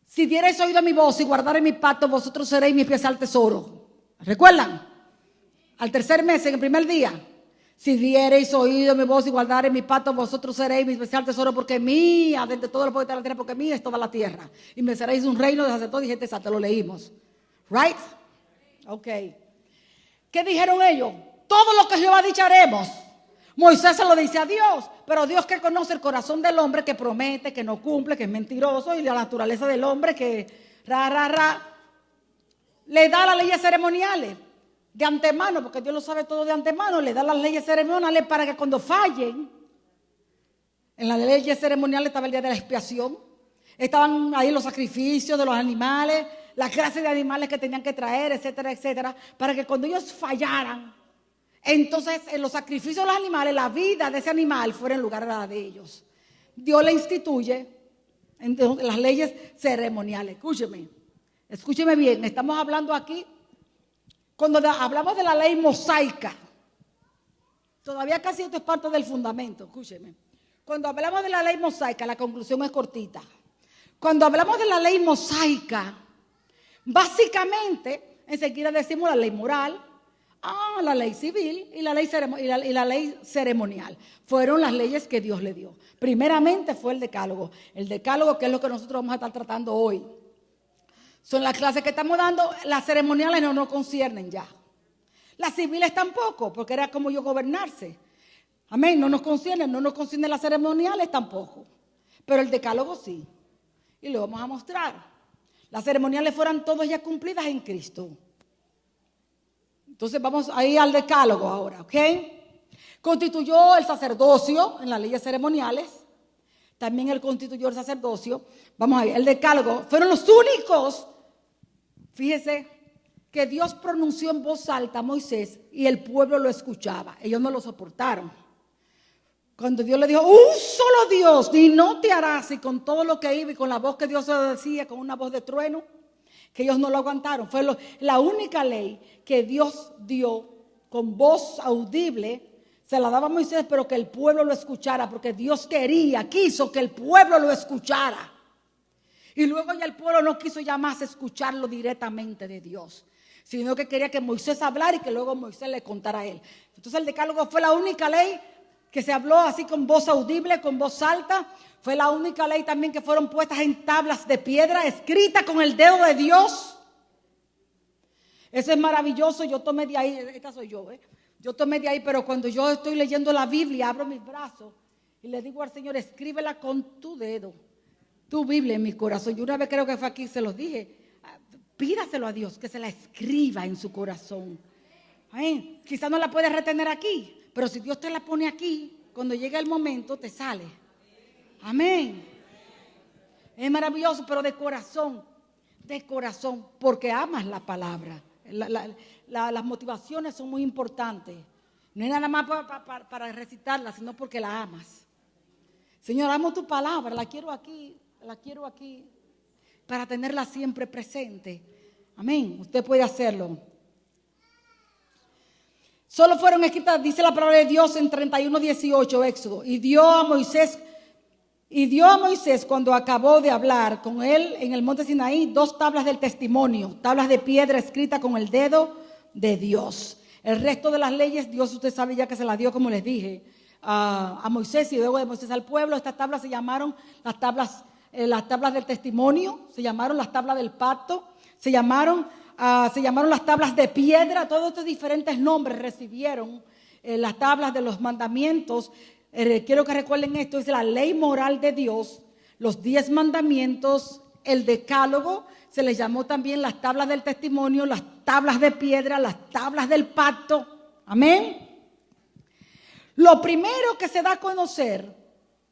si diereis oído a mi voz y guardareis mi pacto, vosotros seréis mi especial tesoro. ¿Recuerdan? Al tercer mes, en el primer día, si diereis oído a mi voz y guardareis mi pacto, vosotros seréis mi especial tesoro, porque mía, desde todos los pueblos de la tierra, porque mía es toda la tierra. Y me seréis un reino de sacerdotes y gente santa. Lo leímos. Right? Ok. ¿Qué dijeron ellos? Todo lo que Jehová ha dicho haremos. Moisés se lo dice a Dios, pero Dios, que conoce el corazón del hombre, que promete, que no cumple, que es mentiroso, y la naturaleza del hombre, que le da las leyes ceremoniales de antemano, porque Dios lo sabe todo de antemano. Le da las leyes ceremoniales para que cuando fallen, en las leyes ceremoniales estaba el día de la expiación, estaban ahí los sacrificios de los animales, la clase de animales que tenían que traer, etcétera, etcétera, para que cuando ellos fallaran, entonces en los sacrificios de los animales, la vida de ese animal fuera en lugar de la de ellos. Dios le instituye en las leyes ceremoniales. Escúcheme bien, estamos hablando aquí, cuando hablamos de la ley mosaica, todavía casi esto es parte del fundamento, escúcheme. Cuando hablamos de la ley mosaica, la conclusión es cortita. Cuando hablamos de la ley mosaica, básicamente, enseguida decimos la ley moral, la ley civil y la ley ceremonial. Fueron las leyes que Dios le dio. Primeramente fue el decálogo. El decálogo, que es lo que nosotros vamos a estar tratando hoy. Son las clases que estamos dando. Las ceremoniales no nos conciernen ya. Las civiles tampoco, porque era como yo gobernarse. Amén, no nos conciernen las ceremoniales tampoco. Pero el decálogo sí. Y lo vamos a mostrar. Las ceremoniales fueron todas ya cumplidas en Cristo. Entonces vamos a ir al decálogo ahora, ¿ok? Constituyó el sacerdocio en las leyes ceremoniales. También Él constituyó el sacerdocio. Vamos a ver, el decálogo. Fueron los únicos, fíjese, que Dios pronunció en voz alta a Moisés y el pueblo lo escuchaba. Ellos no lo soportaron. Cuando Dios le dijo, un solo Dios, y no te harás, y con todo lo que iba y con la voz que Dios se decía, con una voz de trueno, que ellos no lo aguantaron. Fue la única ley que Dios dio con voz audible, se la daba a Moisés, pero que el pueblo lo escuchara, porque Dios quiso que el pueblo lo escuchara. Y luego ya el pueblo no quiso ya más escucharlo directamente de Dios, sino que quería que Moisés hablara y que luego Moisés le contara a él. Entonces el decálogo fue la única ley que se habló así con voz audible, con voz alta. Fue la única ley también que fueron puestas en tablas de piedra, escrita con el dedo de Dios. Eso es maravilloso. Yo tomé de ahí, esta soy yo, Yo tomé de ahí, pero cuando yo estoy leyendo la Biblia, abro mis brazos y le digo al Señor, escríbela con tu dedo, tu Biblia en mi corazón. Yo una vez creo que fue aquí, se los dije, pídaselo a Dios, que se la escriba en su corazón. Quizás no la puedes retener aquí, pero si Dios te la pone aquí, cuando llega el momento te sale. Amén. Es maravilloso, pero de corazón, porque amas la palabra. Las motivaciones son muy importantes. No es nada más para recitarla, sino porque la amas. Señor, amo tu palabra, la quiero aquí, para tenerla siempre presente. Amén. Usted puede hacerlo. Solo fueron escritas, dice la palabra de Dios en 31:18, Éxodo. Y dio a Moisés cuando acabó de hablar con él en el monte Sinaí 2 tablas del testimonio, tablas de piedra escritas con el dedo de Dios. El resto de las leyes, Dios, usted sabe ya que se las dio, como les dije, a Moisés y luego de Moisés al pueblo. Estas tablas se llamaron las tablas del testimonio, se llamaron las tablas del pacto, se llamaron las tablas de piedra. Todos estos diferentes nombres recibieron las tablas de los mandamientos. Quiero que recuerden esto: es la ley moral de Dios, los 10 mandamientos, el decálogo. Se les llamó también las tablas del testimonio, las tablas de piedra, las tablas del pacto. Amén. Lo primero que se da a conocer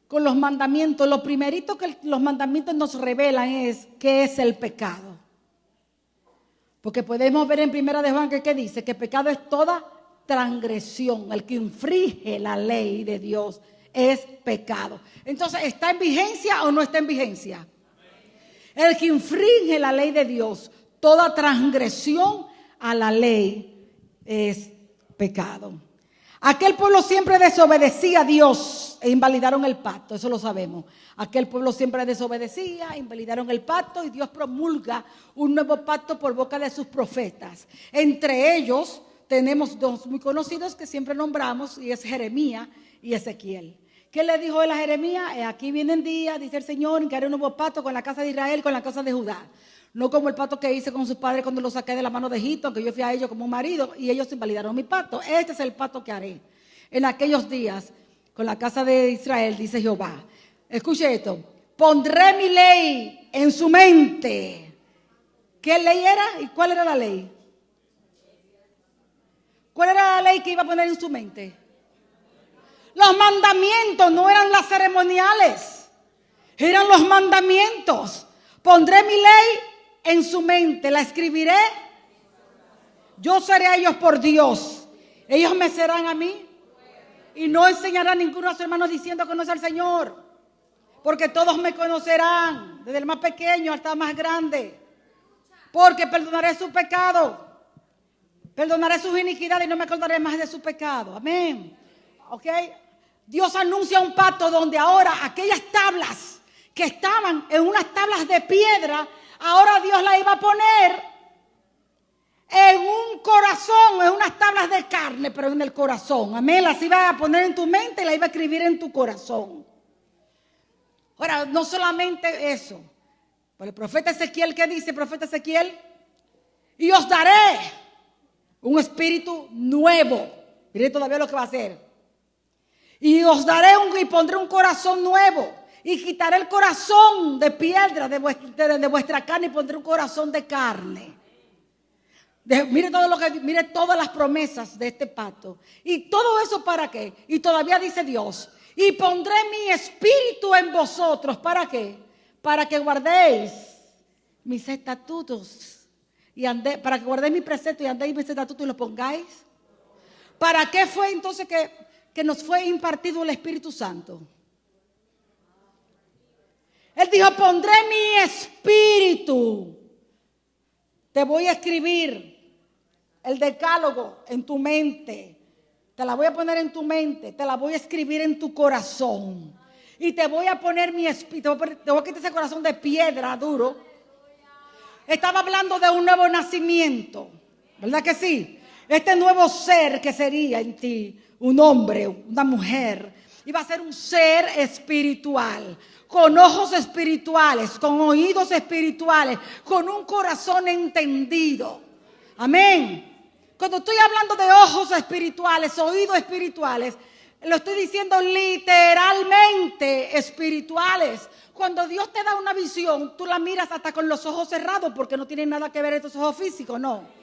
con los mandamientos, lo primerito que los mandamientos nos revelan es qué es el pecado. Porque podemos ver en Primera de Juan que dice que pecado es toda transgresión. El que infringe la ley de Dios es pecado. Entonces, ¿está en vigencia o no está en vigencia? El que infringe la ley de Dios, toda transgresión a la ley es pecado. Aquel pueblo siempre desobedecía a Dios e invalidaron el pacto, eso lo sabemos. Aquel pueblo siempre desobedecía, invalidaron el pacto y Dios promulga un nuevo pacto por boca de sus profetas. Entre ellos tenemos 2 muy conocidos que siempre nombramos, y es Jeremías y Ezequiel. ¿Qué le dijo él a Jeremías? Aquí vienen días, dice el Señor, en que haré un nuevo pacto con la casa de Israel, con la casa de Judá. No como el pacto que hice con sus padres cuando los saqué de la mano de Egipto, aunque yo fui a ellos como un marido y ellos invalidaron mi pacto. Este es el pacto que haré en aquellos días con la casa de Israel, dice Jehová. Escuche esto: pondré mi ley en su mente. ¿Qué ley era y cuál era la ley? ¿Cuál era la ley que iba a poner en su mente? Los mandamientos, no eran las ceremoniales, eran los mandamientos. Pondré mi ley en su mente, la escribiré. Yo seré a ellos por Dios, ellos me serán a mí. Y no enseñará a ninguno a sus hermanos diciendo conoce al Señor, porque todos me conocerán, desde el más pequeño hasta el más grande. Porque perdonaré su pecado, perdonaré sus iniquidades y no me acordaré más de su pecado. Amén. ¿Ok? Dios anuncia un pacto donde ahora aquellas tablas que estaban en unas tablas de piedra, ahora Dios las iba a poner en un corazón, en unas tablas de carne, pero en el corazón. Amén. Las iba a poner en tu mente y las iba a escribir en tu corazón. Ahora, no solamente eso. Pero el profeta Ezequiel, ¿qué dice el profeta Ezequiel? Y os daré un espíritu nuevo. Mire todavía lo que va a hacer. Y os daré y pondré un corazón nuevo. Y quitaré el corazón de piedra de vuestra carne y pondré un corazón de carne. Mire todas las promesas de este pacto. ¿Y todo eso para qué? Y todavía dice Dios: y pondré mi espíritu en vosotros. ¿Para qué? Para que guardéis mis estatutos. Para que guardéis mi precepto y andéis mis estatutos y los pongáis. ¿Para qué fue entonces que nos fue impartido el Espíritu Santo? Él dijo: pondré mi espíritu. Te voy a escribir el decálogo en tu mente. Te la voy a poner en tu mente. Te la voy a escribir en tu corazón. Y te voy a poner mi espíritu. Te voy a quitar ese corazón de piedra duro. Estaba hablando de un nuevo nacimiento. ¿Verdad que sí? Este nuevo ser que sería en ti, un hombre, una mujer, iba a ser un ser espiritual, con ojos espirituales, con oídos espirituales, con un corazón entendido. Amén. Cuando estoy hablando de ojos espirituales, oídos espirituales, lo estoy diciendo literalmente espirituales. Cuando Dios te da una visión, tú la miras hasta con los ojos cerrados porque no tienen nada que ver estos ojos físicos, no.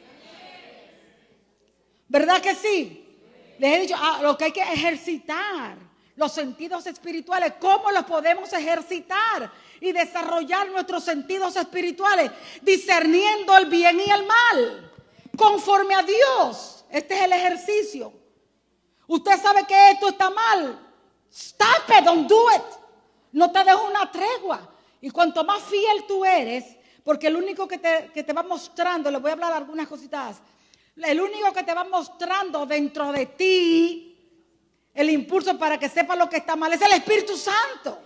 ¿Verdad que sí? Les he dicho, lo que hay que ejercitar, los sentidos espirituales. ¿Cómo los podemos ejercitar y desarrollar nuestros sentidos espirituales? Discerniendo el bien y el mal, conforme a Dios. Este es el ejercicio. Usted sabe que esto está mal. Stop it, don't do it. No te dejo una tregua. Y cuanto más fiel tú eres, porque el único que te va mostrando, le voy a hablar algunas cositas. El único que te va mostrando dentro de ti el impulso para que sepas lo que está mal es el Espíritu Santo.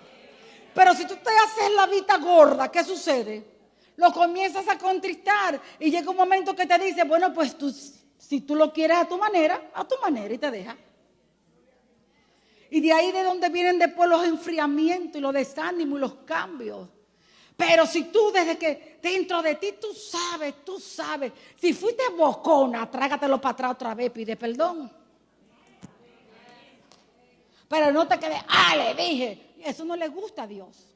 Pero si tú te haces la vista gorda, ¿qué sucede? Lo comienzas a contristar y llega un momento que te dice, bueno, pues tú Si tú lo quieres a tu manera y te deja. Y de ahí de donde vienen después los enfriamientos y los desánimos y los cambios. Pero si tú desde que dentro de ti tú sabes, si fuiste bocona, trágatelo para atrás otra vez, pide perdón. Pero no te quedes, le dije, eso no le gusta a Dios.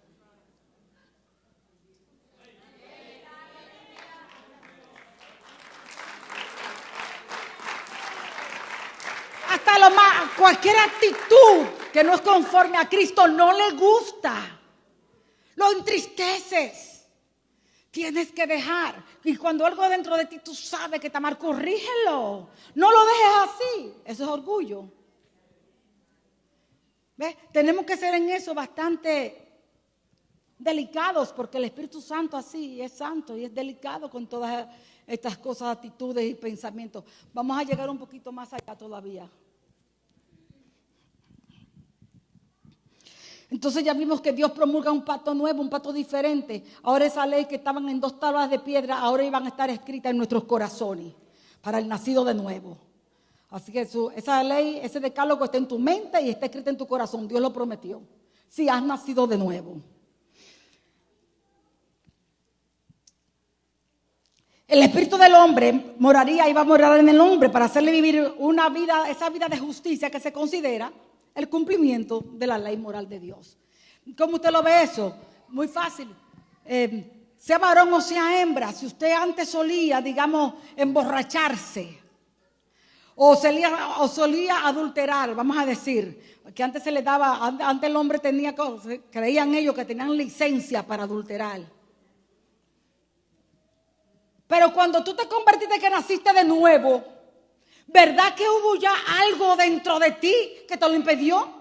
Hasta cualquier actitud que no es conforme a Cristo no le gusta. Lo entristeces. Tienes que dejar. Y cuando algo dentro de ti tú sabes que está mal, corrígelo. No lo dejes así. Eso es orgullo. ¿Ves? Tenemos que ser en eso bastante delicados, porque el Espíritu Santo así es santo y es delicado con todas estas cosas, actitudes y pensamientos. Vamos a llegar un poquito más allá todavía. Entonces ya vimos que Dios promulga un pacto nuevo, un pacto diferente. Ahora esa ley que estaban en 2 tablas de piedra, ahora iban a estar escritas en nuestros corazones para el nacido de nuevo. Así que esa ley, ese decálogo está en tu mente y está escrita en tu corazón. Dios lo prometió. Si has nacido de nuevo. El espíritu del hombre iba a morar en el hombre para hacerle vivir una vida, esa vida de justicia que se considera el cumplimiento de la ley moral de Dios. ¿Cómo usted lo ve eso? Muy fácil. Sea varón o sea hembra, si usted antes solía, digamos, emborracharse o solía adulterar, vamos a decir, que antes se le daba, antes el hombre tenía, creían ellos que tenían licencia para adulterar. Pero cuando tú te convertiste, que naciste de nuevo, ¿verdad que hubo ya algo dentro de ti que te lo impidió?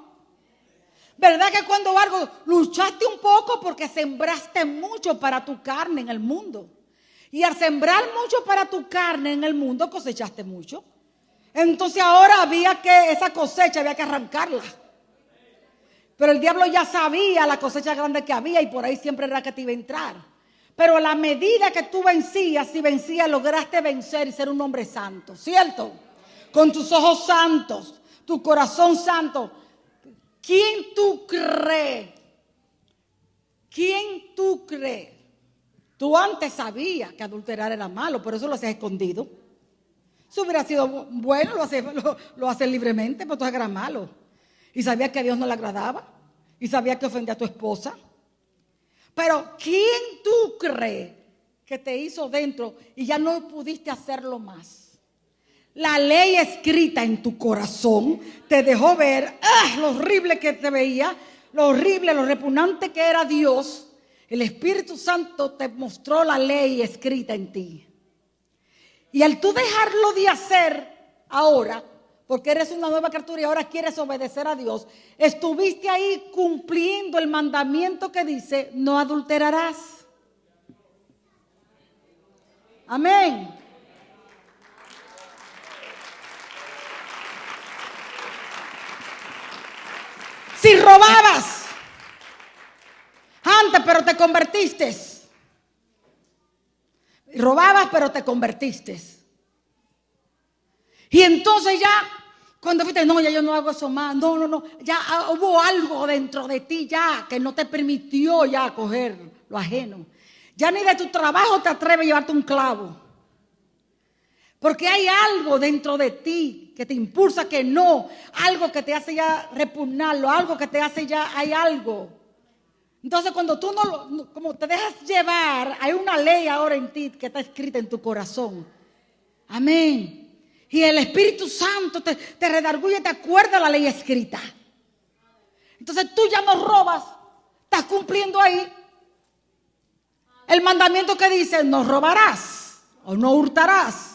¿Verdad que cuando algo luchaste un poco porque sembraste mucho para tu carne en el mundo? Y al sembrar mucho para tu carne en el mundo cosechaste mucho. Entonces ahora esa cosecha había que arrancarla. Pero el diablo ya sabía la cosecha grande que había y por ahí siempre era que te iba a entrar. Pero a la medida que tú vencías, lograste vencer y ser un hombre santo, ¿cierto? Con tus ojos santos, tu corazón santo. ¿Quién tú crees? ¿Quién tú crees? Tú antes sabías que adulterar era malo, por eso lo hacías escondido. Si hubiera sido bueno, lo haces libremente, pero tú eras malo. Y sabías que a Dios no le agradaba. Y sabías que ofendía a tu esposa. Pero ¿quién tú crees que te hizo dentro y ya no pudiste hacerlo más? La ley escrita en tu corazón te dejó ver lo horrible que te veía, lo horrible, lo repugnante que era Dios. El Espíritu Santo te mostró la ley escrita en ti. Y al tú dejarlo de hacer ahora, porque eres una nueva criatura y ahora quieres obedecer a Dios, estuviste ahí cumpliendo el mandamiento que dice, no adulterarás. Amén. Si robabas antes, pero te convertiste. Robabas, pero te convertiste. Y entonces ya, cuando fuiste, no, ya yo no hago eso más. No, ya hubo algo dentro de ti ya que no te permitió ya coger lo ajeno. Ya ni de tu trabajo te atreves a llevarte un clavo. Porque hay algo dentro de ti que te impulsa que no, algo que te hace ya repugnarlo, algo que te hace ya, hay algo. Entonces cuando tú como te dejas llevar, hay una ley ahora en ti que está escrita en tu corazón. Amén. Y el Espíritu Santo te redarguye y te acuerda la ley escrita. Entonces tú ya no robas, estás cumpliendo ahí el mandamiento que dice no robarás o no hurtarás.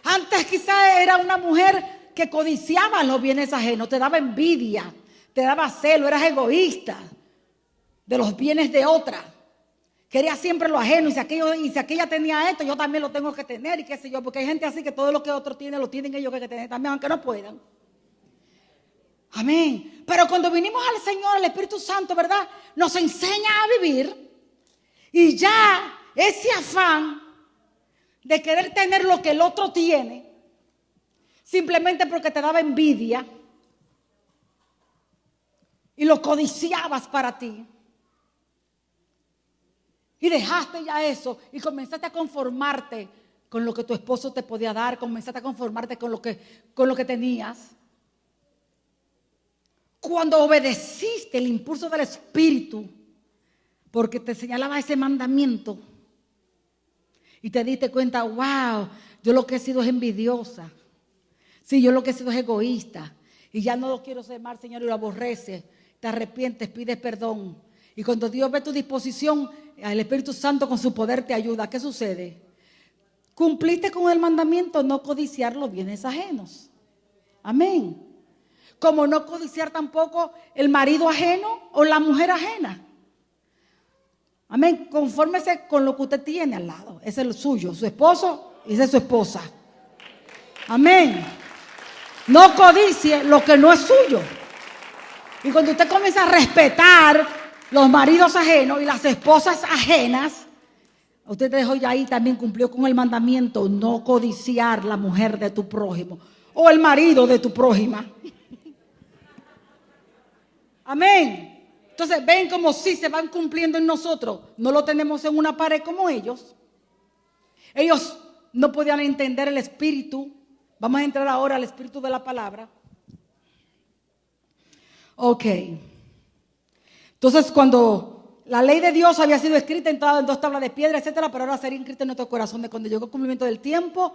Antes quizás era una mujer que codiciaba los bienes ajenos, te daba envidia, te daba celo, eras egoísta de los bienes de otra. Quería siempre lo ajeno, y si aquella tenía esto, yo también lo tengo que tener, y qué sé yo, porque hay gente así que todo lo que otro tiene, lo tienen ellos que tener también, aunque no puedan. Amén. Pero cuando vinimos al Señor, el Espíritu Santo, ¿verdad?, nos enseña a vivir, y ya ese afán de querer tener lo que el otro tiene, simplemente porque te daba envidia y lo codiciabas para ti. Y dejaste ya eso y comenzaste a conformarte con lo que tu esposo te podía dar, comenzaste a conformarte con lo que tenías. Cuando obedeciste el impulso del Espíritu, porque te señalaba ese mandamiento, y te diste cuenta, wow, yo lo que he sido es envidiosa. Sí, yo lo que he sido es egoísta. Y ya no lo quiero ser más, Señor, y lo aborreces. Te arrepientes, pides perdón. Y cuando Dios ve tu disposición, el Espíritu Santo con su poder te ayuda. ¿Qué sucede? Cumpliste con el mandamiento, no codiciar los bienes ajenos. Amén. Como no codiciar tampoco el marido ajeno o la mujer ajena. Amén. Confórmese con lo que usted tiene al lado. Ese es el suyo, su esposo y esa es su esposa. Amén. No codicie lo que no es suyo. Y cuando usted comienza a respetar los maridos ajenos y las esposas ajenas, usted te dejó ya ahí, también cumplió con el mandamiento, no codiciar la mujer de tu prójimo o el marido de tu prójima. Amén. Entonces ven como si se van cumpliendo en nosotros. No lo tenemos en una pared como ellos. Ellos no podían entender el espíritu. Vamos a entrar ahora al espíritu de la palabra. Ok. Entonces cuando la ley de Dios había sido escrita en 2 tablas de piedra, etcétera, pero ahora sería escrita en nuestro corazón. De cuando llegó el cumplimiento del tiempo,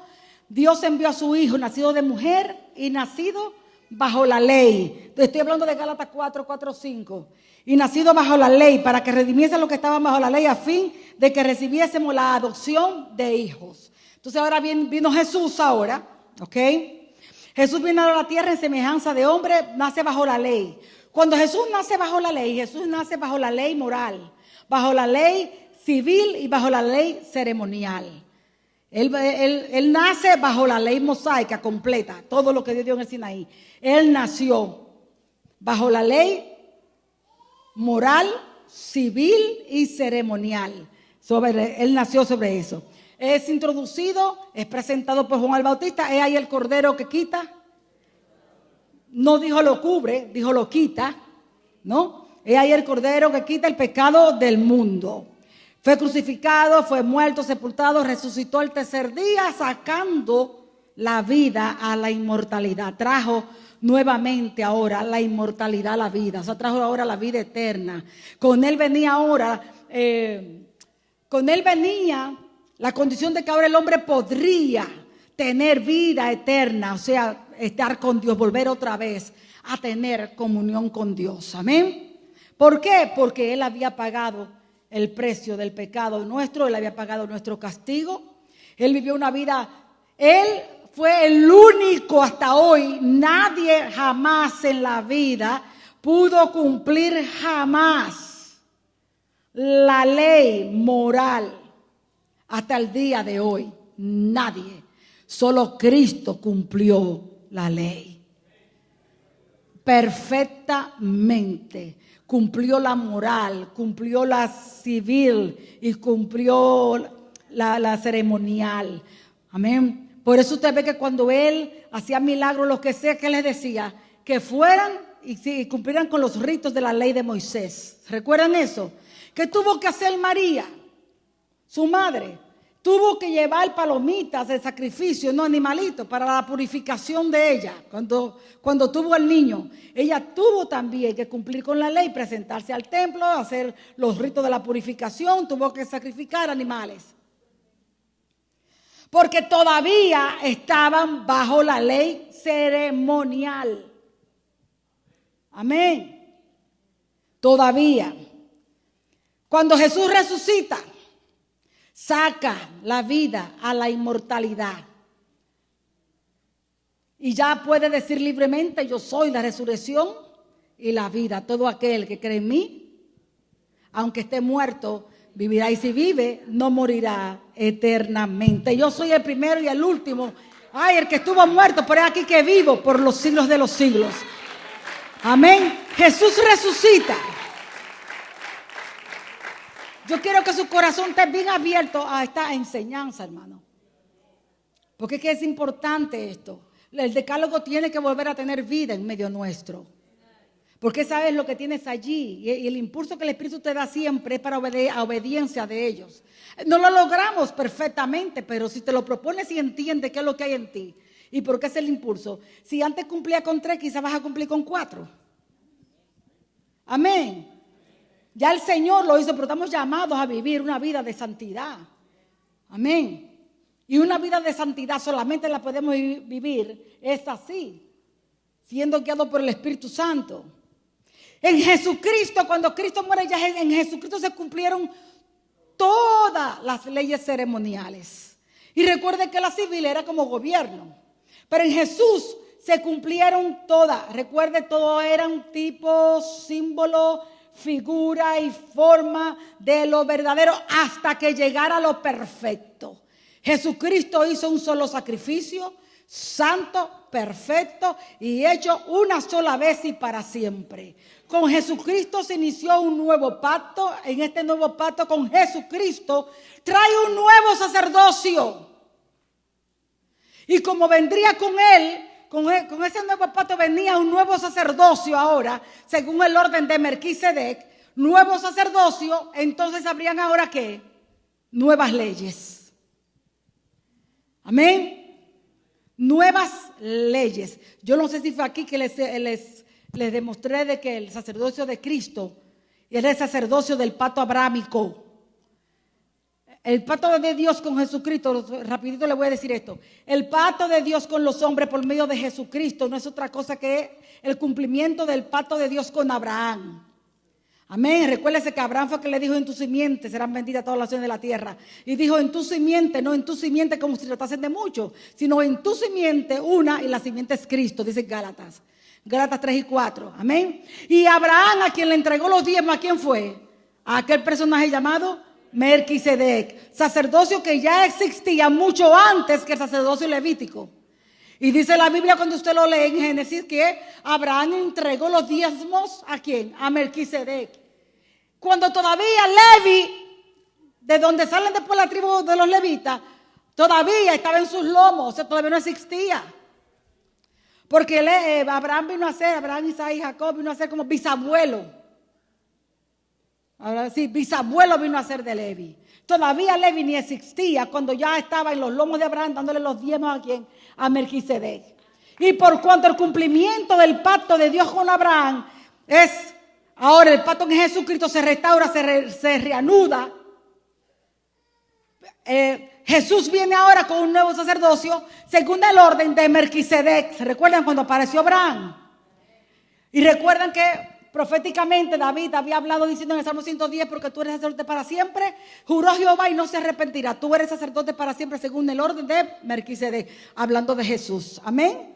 Dios envió a su Hijo, nacido de mujer y nacido bajo la ley. Estoy hablando de Gálatas 4:5. Y nacido bajo la ley, para que redimiese a los que estaban bajo la ley, a fin de que recibiésemos la adopción de hijos. Entonces ahora vino Jesús ahora, ¿ok? Jesús vino a la tierra en semejanza de hombre, nace bajo la ley. Cuando Jesús nace bajo la ley, Jesús nace bajo la ley moral, bajo la ley civil y bajo la ley ceremonial. Él nace bajo la ley mosaica completa, todo lo que Dios dio en el Sinaí. Él nació bajo la ley moral, civil y ceremonial. Él nació sobre eso. Es introducido, es presentado por Juan el Bautista. Es ahí el cordero que quita. No dijo lo cubre, dijo lo quita, ¿no? Es ahí el cordero que quita el pecado del mundo. Fue crucificado, fue muerto, sepultado, resucitó el tercer día, sacando la vida a la inmortalidad. Trajo nuevamente ahora la inmortalidad a la vida. O sea, trajo ahora la vida eterna. Con él venía ahora, la condición de que ahora el hombre podría tener vida eterna. O sea, estar con Dios, volver otra vez a tener comunión con Dios. Amén. ¿Por qué? Porque él había pagado el precio del pecado nuestro, él había pagado nuestro castigo. Él vivió una vida, él fue el único hasta hoy. Nadie jamás en la vida pudo cumplir jamás la ley moral hasta el día de hoy. Nadie. Solo Cristo cumplió la ley perfectamente. Cumplió la moral, cumplió la civil y cumplió la ceremonial. Amén. Por eso usted ve que cuando él hacía milagros, lo que sea, que les decía, que fueran y cumplieran con los ritos de la ley de Moisés. ¿Recuerdan eso? ¿Qué tuvo que hacer María, su madre? Tuvo que llevar palomitas de sacrificio, no animalitos, para la purificación de ella. Cuando tuvo al niño, ella tuvo también que cumplir con la ley, presentarse al templo, hacer los ritos de la purificación, tuvo que sacrificar animales. Porque todavía estaban bajo la ley ceremonial. Amén. Todavía. Cuando Jesús resucita, saca la vida a la inmortalidad. Y ya puede decir libremente: yo soy la resurrección y la vida. Todo aquel que cree en mí, aunque esté muerto, vivirá. Y si vive, no morirá eternamente. Yo soy el primero y el último. Ay, el que estuvo muerto, pero es aquí que vivo por los siglos de los siglos. Amén. Jesús resucita. Yo quiero que su corazón esté bien abierto a esta enseñanza, hermano. Porque es que es importante esto. El decálogo tiene que volver a tener vida en medio nuestro. Porque sabes lo que tienes allí. Y el impulso que el Espíritu te da siempre es para obediencia de ellos. No lo logramos perfectamente, pero si te lo propones y entiendes qué es lo que hay en ti y por qué es el impulso. Si antes cumplía con 3, quizás vas a cumplir con 4. Amén. Ya el Señor lo hizo, pero estamos llamados a vivir una vida de santidad. Amén. Y una vida de santidad solamente la podemos vivir es así, siendo guiados por el Espíritu Santo. En Jesucristo, cuando Cristo muere, ya en Jesucristo se cumplieron todas las leyes ceremoniales. Y recuerden que la civil era como gobierno, pero en Jesús se cumplieron todas. Recuerden, todo eran tipos, símbolos, figura y forma de lo verdadero hasta que llegara lo perfecto. Jesucristo hizo un solo sacrificio, santo, perfecto y hecho una sola vez y para siempre. Con Jesucristo se inició un nuevo pacto. En este nuevo pacto con Jesucristo trae un nuevo sacerdocio. Y como vendría con él, con ese nuevo pacto venía un nuevo sacerdocio ahora, según el orden de Melquisedec, nuevo sacerdocio, entonces habrían ahora ¿qué? Nuevas leyes. Amén. Nuevas leyes. Yo no sé si fue aquí que les demostré de que el sacerdocio de Cristo era el sacerdocio del pacto abrahámico. El pacto de Dios con Jesucristo, rapidito le voy a decir esto. El pacto de Dios con los hombres por medio de Jesucristo no es otra cosa que el cumplimiento del pacto de Dios con Abraham. Amén. Recuérdese que Abraham fue que le dijo: en tu simiente serán benditas todas las naciones de la tierra. Y dijo en tu simiente, no en tu simiente como si tratasen de mucho, sino en tu simiente una, y la simiente es Cristo, dice Gálatas. Gálatas 3 y 4. Amén. Y Abraham, a quien le entregó los diezmos, ¿a quién fue? A aquel personaje llamado Melquisedec. Sacerdocio que ya existía mucho antes que el sacerdocio levítico. Y dice la Biblia, cuando usted lo lee en Génesis, que Abraham entregó los diezmos ¿a quién? A Melquisedec. Cuando todavía Levi, de donde salen después la tribu de los levitas, todavía estaba en sus lomos, o sea, todavía no existía. Porque Abraham vino a ser, Abraham, Isaac y Jacob vino a ser como bisabuelo. Ahora sí, bisabuelo vino a ser de Levi. Todavía Levi ni existía cuando ya estaba en los lomos de Abraham dándole los diezmos ¿a quién? A Melquisedec. Y por cuanto el cumplimiento del pacto de Dios con Abraham es ahora el pacto en Jesucristo se restaura, se reanuda. Jesús viene ahora con un nuevo sacerdocio según el orden de Melquisedec. ¿Se recuerdan cuando apareció Abraham? Y recuerdan que proféticamente David había hablado diciendo en el Salmo 110: porque tú eres sacerdote para siempre, juró Jehová y no se arrepentirá. Tú eres sacerdote para siempre según el orden de Melquisedec, hablando de Jesús. Amén.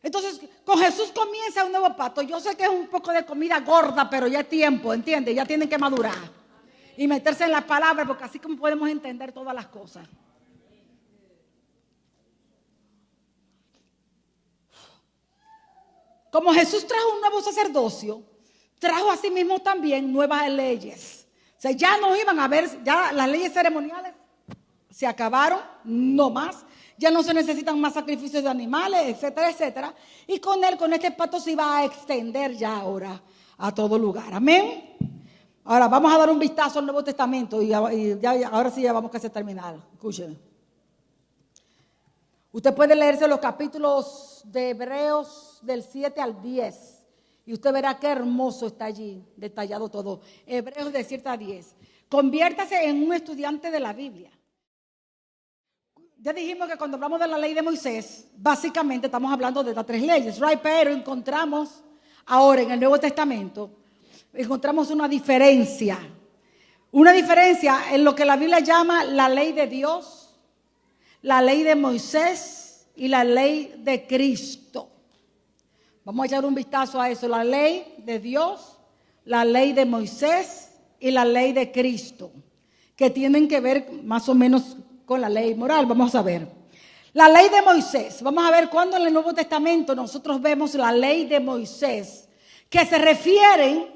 Entonces, con Jesús comienza un nuevo pacto. Yo sé que es un poco de comida gorda, pero ya es tiempo, ¿entiendes? Ya tienen que madurar y meterse en la palabra, porque así como podemos entender todas las cosas. Como Jesús trajo un nuevo sacerdocio, trajo a sí mismo también nuevas leyes. O sea, ya no iban a ver, ya las leyes ceremoniales se acabaron, no más. Ya no se necesitan más sacrificios de animales, etcétera, etcétera. Y con este pacto se iba a extender ya ahora a todo lugar. Amén. Ahora vamos a dar un vistazo al Nuevo Testamento y ahora sí ya vamos casi a terminar. Escuchen. Usted puede leerse los capítulos de Hebreos del 7 al 10 y usted verá qué hermoso está allí, detallado todo. Hebreos del 7 al 10. Conviértase en un estudiante de la Biblia. Ya dijimos que cuando hablamos de la ley de Moisés, básicamente estamos hablando de las 3 leyes, right? Pero encontramos ahora en el Nuevo Testamento, encontramos una diferencia en lo que la Biblia llama la ley de Dios, la ley de Moisés y la ley de Cristo. Vamos a echar un vistazo a eso, la ley de Dios, la ley de Moisés y la ley de Cristo, que tienen que ver más o menos con la ley moral. Vamos a ver la ley de Moisés. Vamos a ver cuando en el Nuevo Testamento nosotros vemos la ley de Moisés, que se refieren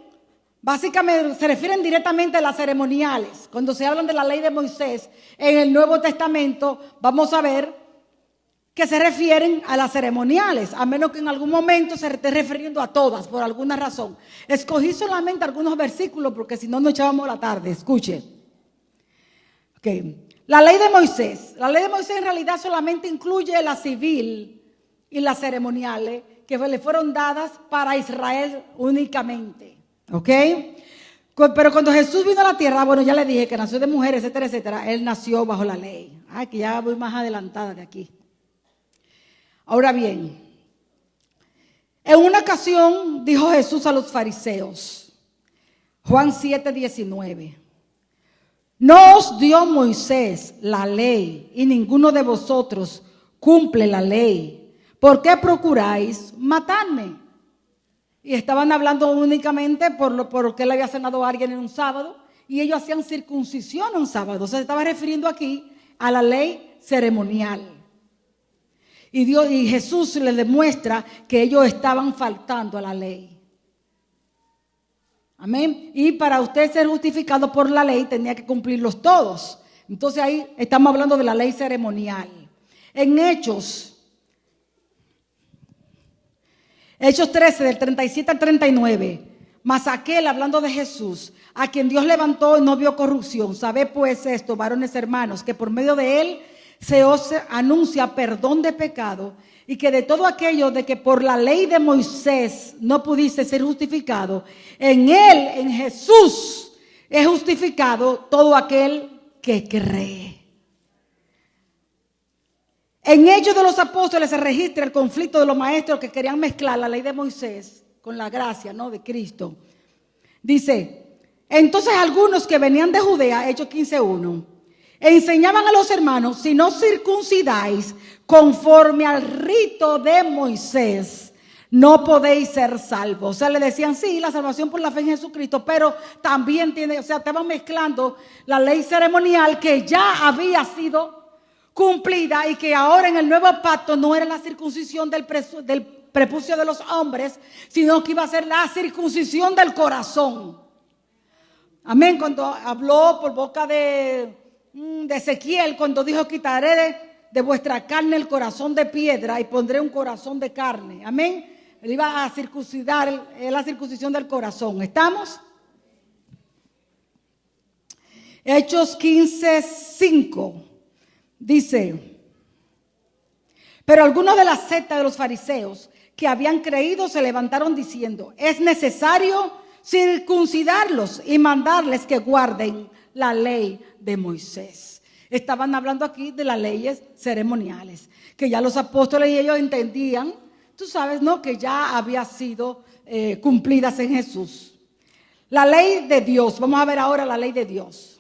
Básicamente se refieren directamente a las ceremoniales. Cuando se hablan de la ley de Moisés en el Nuevo Testamento, vamos a ver que se refieren a las ceremoniales, a menos que en algún momento se esté refiriendo a todas, por alguna razón. Escogí solamente algunos versículos porque si no nos echábamos la tarde. Escuche. Okay. La ley de Moisés. La ley de Moisés en realidad solamente incluye la civil y las ceremoniales que le fueron dadas para Israel únicamente. ¿Ok? Pero cuando Jesús vino a la tierra, bueno, ya le dije que nació de mujer, etcétera, etcétera. Él nació bajo la ley. Ay, que ya voy más adelantada de aquí. Ahora bien, en una ocasión dijo Jesús a los fariseos, Juan 7:19, ¿no os dio Moisés la ley y ninguno de vosotros cumple la ley? ¿Por qué procuráis matarme? Y estaban hablando únicamente porque él había sanado a alguien en un sábado y ellos hacían circuncisión un sábado. Se estaba refiriendo aquí a la ley ceremonial. Y Jesús les demuestra que ellos estaban faltando a la ley. Amén. Y para usted ser justificado por la ley tenía que cumplirlos todos. Entonces ahí estamos hablando de la ley ceremonial. En Hechos 13 del 37 al 39. Mas aquel, hablando de Jesús, a quien Dios levantó y no vio corrupción. Sabed pues esto, varones hermanos, que por medio de él se os anuncia perdón de pecado, y que de todo aquello de que por la ley de Moisés no pudiste ser justificado, en él, en Jesús, es justificado todo aquel que cree. En Hechos de los Apóstoles se registra el conflicto de los maestros que querían mezclar la ley de Moisés con la gracia, ¿no?, de Cristo. Dice, entonces algunos que venían de Judea, Hechos 15:1, enseñaban a los hermanos, si no circuncidáis conforme al rito de Moisés, no podéis ser salvos. O sea, le decían, sí, la salvación por la fe en Jesucristo, pero también tiene, o sea, estaban mezclando la ley ceremonial que ya había sido cumplida y que ahora en el nuevo pacto no era la circuncisión del prepucio de los hombres, sino que iba a ser la circuncisión del corazón. Amén. Cuando habló por boca de Ezequiel, cuando dijo, quitaré de vuestra carne el corazón de piedra y pondré un corazón de carne. Amén. Él iba a circuncidar, la circuncisión del corazón. ¿Estamos? Hechos 15:5 dice, pero algunos de la secta de los fariseos que habían creído se levantaron diciendo, es necesario circuncidarlos y mandarles que guarden la ley de Moisés. Estaban hablando aquí de las leyes ceremoniales, que ya los apóstoles y ellos entendían, tú sabes, ¿no?, que ya había sido cumplidas en Jesús. La ley de Dios, vamos a ver ahora la ley de Dios.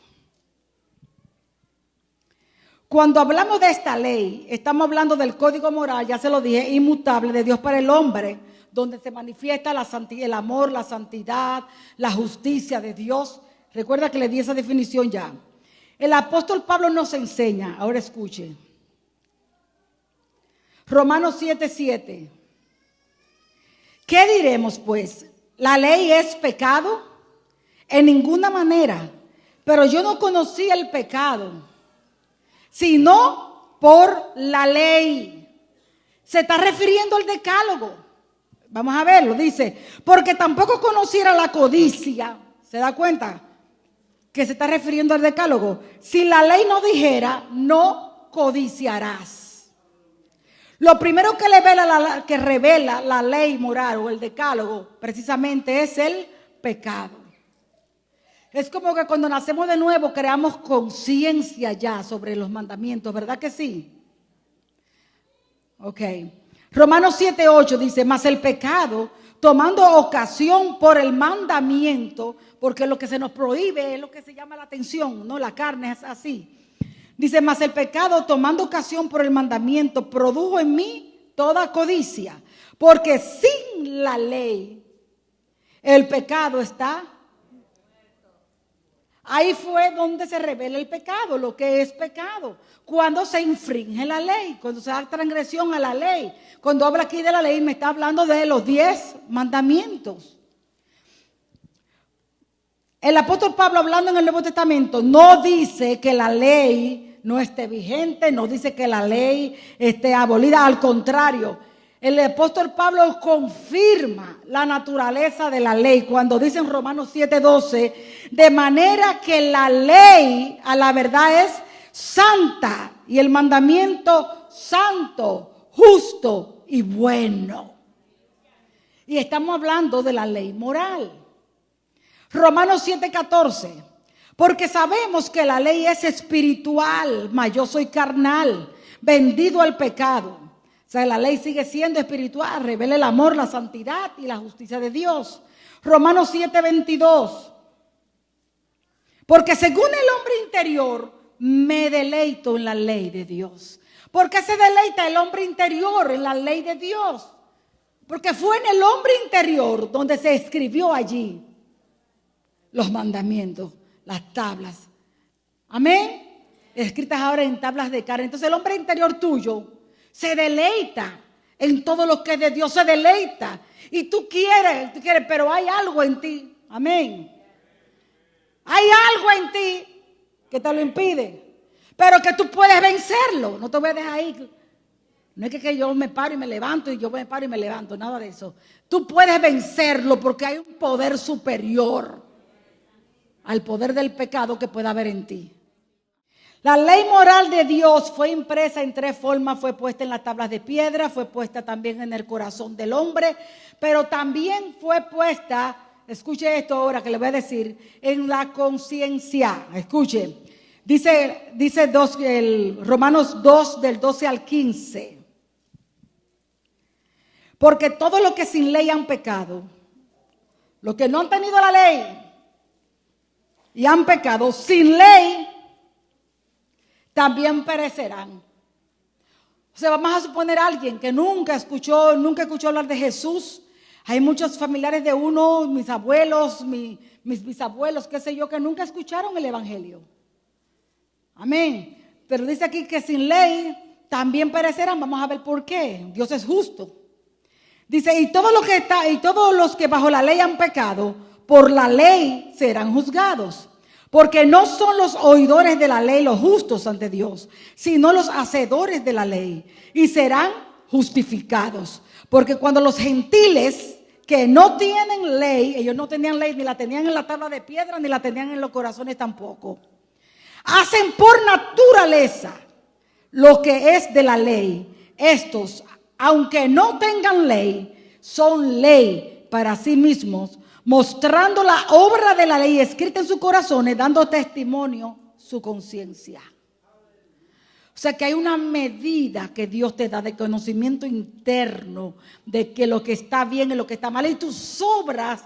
Cuando hablamos de esta ley, estamos hablando del código moral, ya se lo dije, inmutable de Dios para el hombre, donde se manifiesta el amor, la santidad, la justicia de Dios. Recuerda que le di esa definición ya. El apóstol Pablo nos enseña, ahora escuche, Romanos 7:7. ¿Qué diremos pues? ¿La ley es pecado? En ninguna manera, pero yo no conocí el pecado sino por la ley. Se está refiriendo al decálogo. Vamos a verlo, dice, porque tampoco conociera la codicia. ¿Se da cuenta que se está refiriendo al decálogo? Si la ley no dijera, no codiciarás. Lo primero que revela la ley moral o el decálogo precisamente es el pecado. Es como que cuando nacemos de nuevo creamos conciencia ya sobre los mandamientos, ¿verdad que sí? Ok. Romanos 7:8 dice, mas el pecado, tomando ocasión por el mandamiento, porque lo que se nos prohíbe es lo que se llama la atención, ¿no? La carne es así. Dice, mas el pecado, tomando ocasión por el mandamiento, produjo en mí toda codicia, porque sin la ley el pecado está. Ahí fue donde se revela el pecado, lo que es pecado. Cuando se infringe la ley, cuando se da transgresión a la ley. Cuando habla aquí de la ley, me está hablando de los 10 mandamientos. El apóstol Pablo, hablando en el Nuevo Testamento, no dice que la ley no esté vigente, no dice que la ley esté abolida, al contrario. El apóstol Pablo confirma la naturaleza de la ley cuando dice en Romanos 7:12, de manera que la ley a la verdad es santa y el mandamiento santo, justo y bueno. Y estamos hablando de la ley moral. Romanos 7:14, porque sabemos que la ley es espiritual, mas yo soy carnal, vendido al pecado. O sea, la ley sigue siendo espiritual, revela el amor, la santidad y la justicia de Dios. Romanos 7:22, porque según el hombre interior me deleito en la ley de Dios. ¿Por qué se deleita el hombre interior en la ley de Dios? Porque fue en el hombre interior donde se escribió allí los mandamientos, las tablas. Amén. Escritas ahora en tablas de carne. Entonces el hombre interior tuyo se deleita en todo lo que es de Dios, se deleita. Y tú quieres, pero hay algo en ti. Amén. Hay algo en ti que te lo impide, pero que tú puedes vencerlo. No te voy a dejar ahí. No es que yo me paro y me levanto y yo me paro y me levanto, nada de eso. Tú puedes vencerlo porque hay un poder superior al poder del pecado que pueda haber en ti. La ley moral de Dios fue impresa en 3 formas. Fue puesta en las tablas de piedra, fue puesta también en el corazón del hombre, pero también fue puesta, escuche esto ahora que le voy a decir, en la conciencia. Escuche, dice Romanos 2 del 12 al 15. Porque todos los que sin ley han pecado, los que no han tenido la ley y han pecado sin ley, también perecerán. O sea, vamos a suponer a alguien que nunca escuchó hablar de Jesús. Hay muchos familiares de uno, mis abuelos, mis bisabuelos, qué sé yo, que nunca escucharon el evangelio. Amén. Pero dice aquí que sin ley también perecerán. Vamos a ver por qué. Dios es justo. Dice, y todos los que bajo la ley han pecado, por la ley serán juzgados. Porque no son los oidores de la ley los justos ante Dios, sino los hacedores de la ley, y serán justificados. Porque cuando los gentiles que no tienen ley, ellos no tenían ley, ni la tenían en la tabla de piedra, ni la tenían en los corazones tampoco, hacen por naturaleza lo que es de la ley, estos, aunque no tengan ley, son ley para sí mismos, mostrando la obra de la ley escrita en sus corazones, dando testimonio su conciencia. O sea que hay una medida que Dios te da de conocimiento interno de que lo que está bien y lo que está mal, y tus obras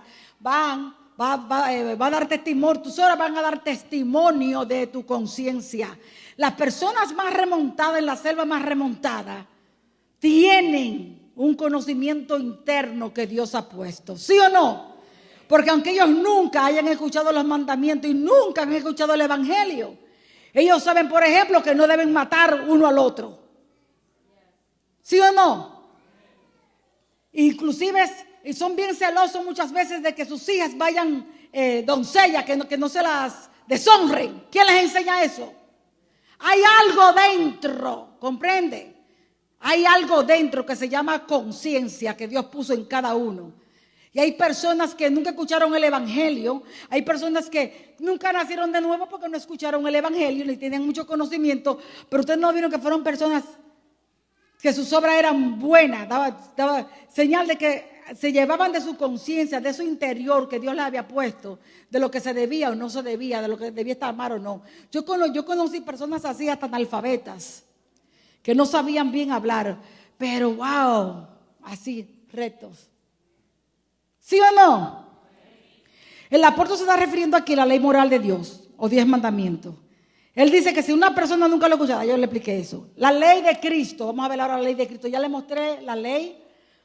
va a dar testimonio, tus obras van a dar testimonio de tu conciencia. Las personas más remontadas en la selva más remontada tienen un conocimiento interno que Dios ha puesto, ¿sí o no? Porque aunque ellos nunca hayan escuchado los mandamientos y nunca han escuchado el evangelio, ellos saben, por ejemplo, que no deben matar uno al otro, ¿sí o no? Inclusive son bien celosos muchas veces de que sus hijas vayan doncellas, que no se las deshonren. ¿Quién les enseña eso? Hay algo dentro, ¿comprende? Hay algo dentro que se llama conciencia que Dios puso en cada uno. Y hay personas que nunca escucharon el evangelio. Hay personas que nunca nacieron de nuevo porque no escucharon el evangelio, ni tienen mucho conocimiento. Pero ustedes no vieron que fueron personas que sus obras eran buenas. Daba señal de que se llevaban de su conciencia, de su interior que Dios les había puesto, de lo que se debía o no se debía, de lo que debía estar mal o no. Yo conocí personas así, hasta analfabetas, que no sabían bien hablar, pero wow, así, rectos. ¿Sí o no? El apóstol se está refiriendo aquí a la ley moral de Dios, o 10 mandamientos. Él dice que si una persona nunca lo ha escuchado, yo le expliqué eso. La ley de Cristo, vamos a ver ahora la ley de Cristo. Ya le mostré la ley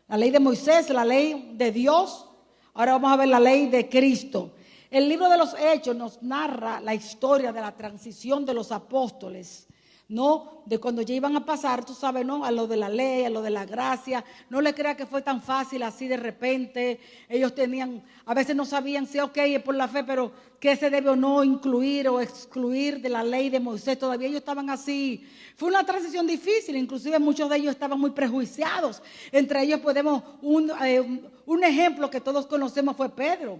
de Moisés, la ley de Dios. Ahora vamos a ver la ley de Cristo. El libro de los Hechos nos narra la historia de la transición de los apóstoles, No, de cuando ya iban a pasar, tú sabes, ¿no? A lo de la ley, a lo de la gracia. No le crea que fue tan fácil así de repente. Ellos tenían, a veces no sabían si ok, es por la fe, pero qué se debe o no incluir o excluir de la ley de Moisés. Todavía ellos estaban así. Fue una transición difícil, inclusive muchos de ellos estaban muy prejuiciados. Entre ellos podemos, un ejemplo que todos conocemos fue Pedro.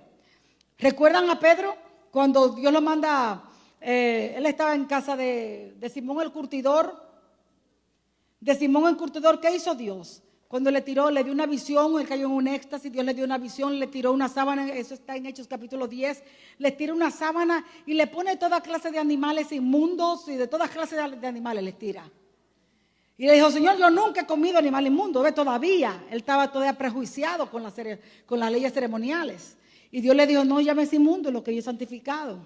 ¿Recuerdan a Pedro? Cuando Dios lo manda... él estaba en casa de Simón el curtidor. De Simón el curtidor, ¿qué hizo Dios? Cuando le dio una visión, él cayó en un éxtasis, Dios le dio una visión, le tiró una sábana, eso está en Hechos capítulo 10, le tira una sábana y le pone toda clase de animales inmundos y de todas clases de animales les tira. Y le dijo, Señor, yo nunca he comido animal inmundo, ve todavía, él estaba todavía prejuiciado con las leyes ceremoniales. Y Dios le dijo, no llames inmundo lo que yo he santificado.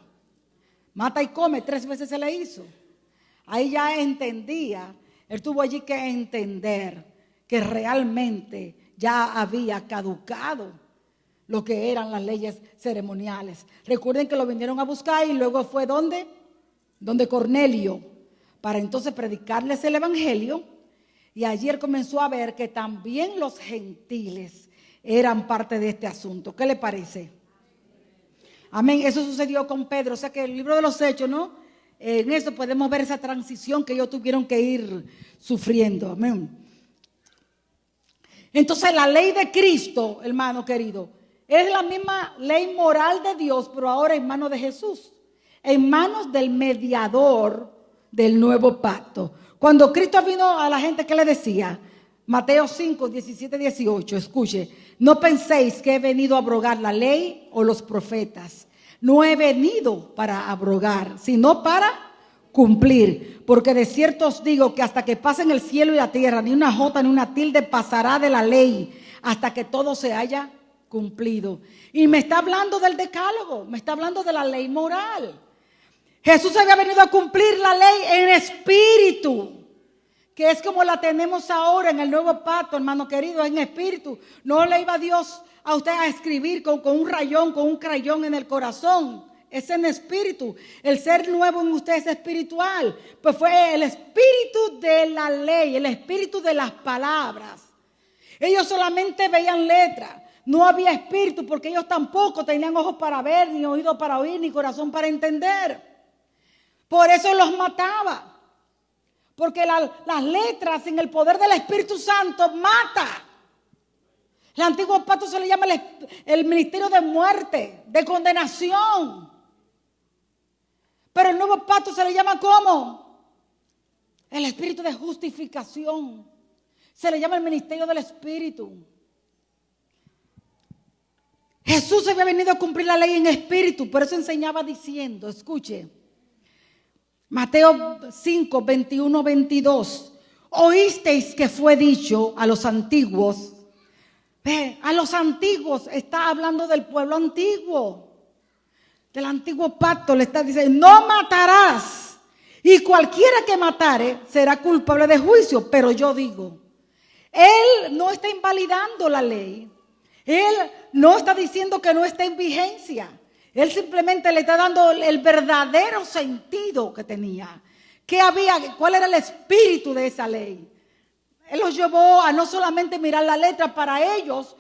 Mata y come, 3 veces se le hizo. Ahí ya entendía, él tuvo allí que entender que realmente ya había caducado lo que eran las leyes ceremoniales. Recuerden que lo vinieron a buscar y luego fue ¿dónde? Donde Cornelio, para entonces predicarles el evangelio. Y allí él comenzó a ver que también los gentiles eran parte de este asunto. ¿Qué le parece? Amén, eso sucedió con Pedro, o sea que el libro de los Hechos, ¿no? En eso podemos ver esa transición que ellos tuvieron que ir sufriendo, amén. Entonces la ley de Cristo, hermano querido, es la misma ley moral de Dios, pero ahora en manos de Jesús, en manos del mediador del nuevo pacto. Cuando Cristo vino a la gente, ¿qué le decía? Mateo 5, 17, 18, escuche, no penséis que he venido a abrogar la ley o los profetas. No he venido para abrogar, sino para cumplir. Porque de cierto os digo que hasta que pasen el cielo y la tierra, ni una jota ni una tilde pasará de la ley, hasta que todo se haya cumplido. Y me está hablando del decálogo, me está hablando de la ley moral. Jesús había venido a cumplir la ley en espíritu, que es como la tenemos ahora en el nuevo pacto, hermano querido, en espíritu. No le iba Dios a usted a escribir con un rayón, con un crayón en el corazón. Es en espíritu. El ser nuevo en usted es espiritual. Pues fue el espíritu de la ley, el espíritu de las palabras. Ellos solamente veían letras. No había espíritu porque ellos tampoco tenían ojos para ver, ni oídos para oír, ni corazón para entender. Por eso los mataba. Porque las letras sin el poder del Espíritu Santo mata. El antiguo pacto se le llama el ministerio de muerte, de condenación. Pero el nuevo pacto se le llama ¿cómo? El espíritu de justificación. Se le llama el ministerio del Espíritu. Jesús había venido a cumplir la ley en espíritu, por eso enseñaba diciendo, escuche. Mateo 5, 21, 22. Oísteis que fue dicho a los antiguos. A los antiguos está hablando del pueblo antiguo. Del antiguo pacto le está diciendo, no matarás. Y cualquiera que matare será culpable de juicio. Pero yo digo, él no está invalidando la ley. Él no está diciendo que no está en vigencia. Él simplemente le está dando el verdadero sentido que tenía. ¿Qué había? ¿Cuál era el espíritu de esa ley? Él los llevó a no solamente mirar la letra. Para ellos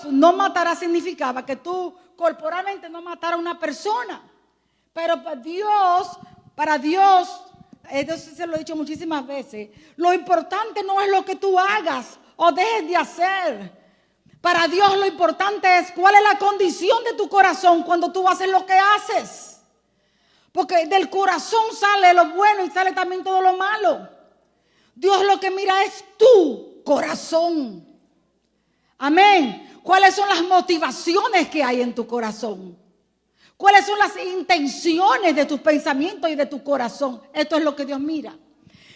no matará significaba que tú corporalmente no matara a una persona. Pero para Dios, eso se lo he dicho muchísimas veces, lo importante no es lo que tú hagas o dejes de hacer. Para Dios lo importante es cuál es la condición de tu corazón cuando tú haces lo que haces. Porque del corazón sale lo bueno y sale también todo lo malo. Dios lo que mira es tu corazón. Amén. ¿Cuáles son las motivaciones que hay en tu corazón? ¿Cuáles son las intenciones de tus pensamientos y de tu corazón? Esto es lo que Dios mira.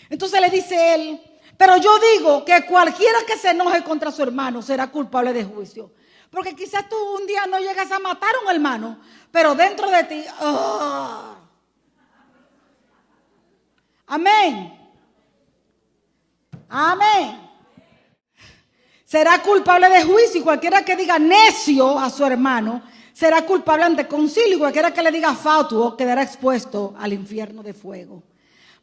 Entonces le dice él, pero yo digo que cualquiera que se enoje contra su hermano será culpable de juicio. Porque quizás tú un día no llegas a matar a un hermano, pero dentro de ti, amén. Amén. Será culpable de juicio y cualquiera que diga necio a su hermano será culpable ante concilio y cualquiera que le diga fatuo quedará expuesto al infierno de fuego.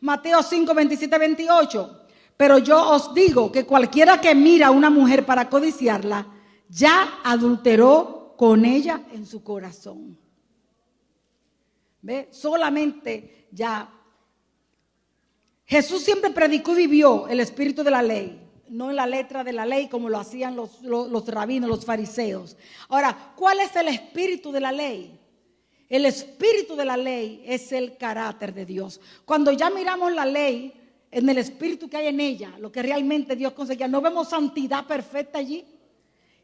Mateo 5, 27, 28. Pero yo os digo que cualquiera que mira a una mujer para codiciarla, ya adulteró con ella en su corazón. ¿Ve? Solamente ya. Jesús siempre predicó y vivió el espíritu de la ley, no en la letra de la ley como lo hacían los rabinos, los fariseos. Ahora, ¿cuál es el espíritu de la ley? El espíritu de la ley es el carácter de Dios. Cuando ya miramos la ley en el espíritu que hay en ella, lo que realmente Dios conseguía, no vemos santidad perfecta allí,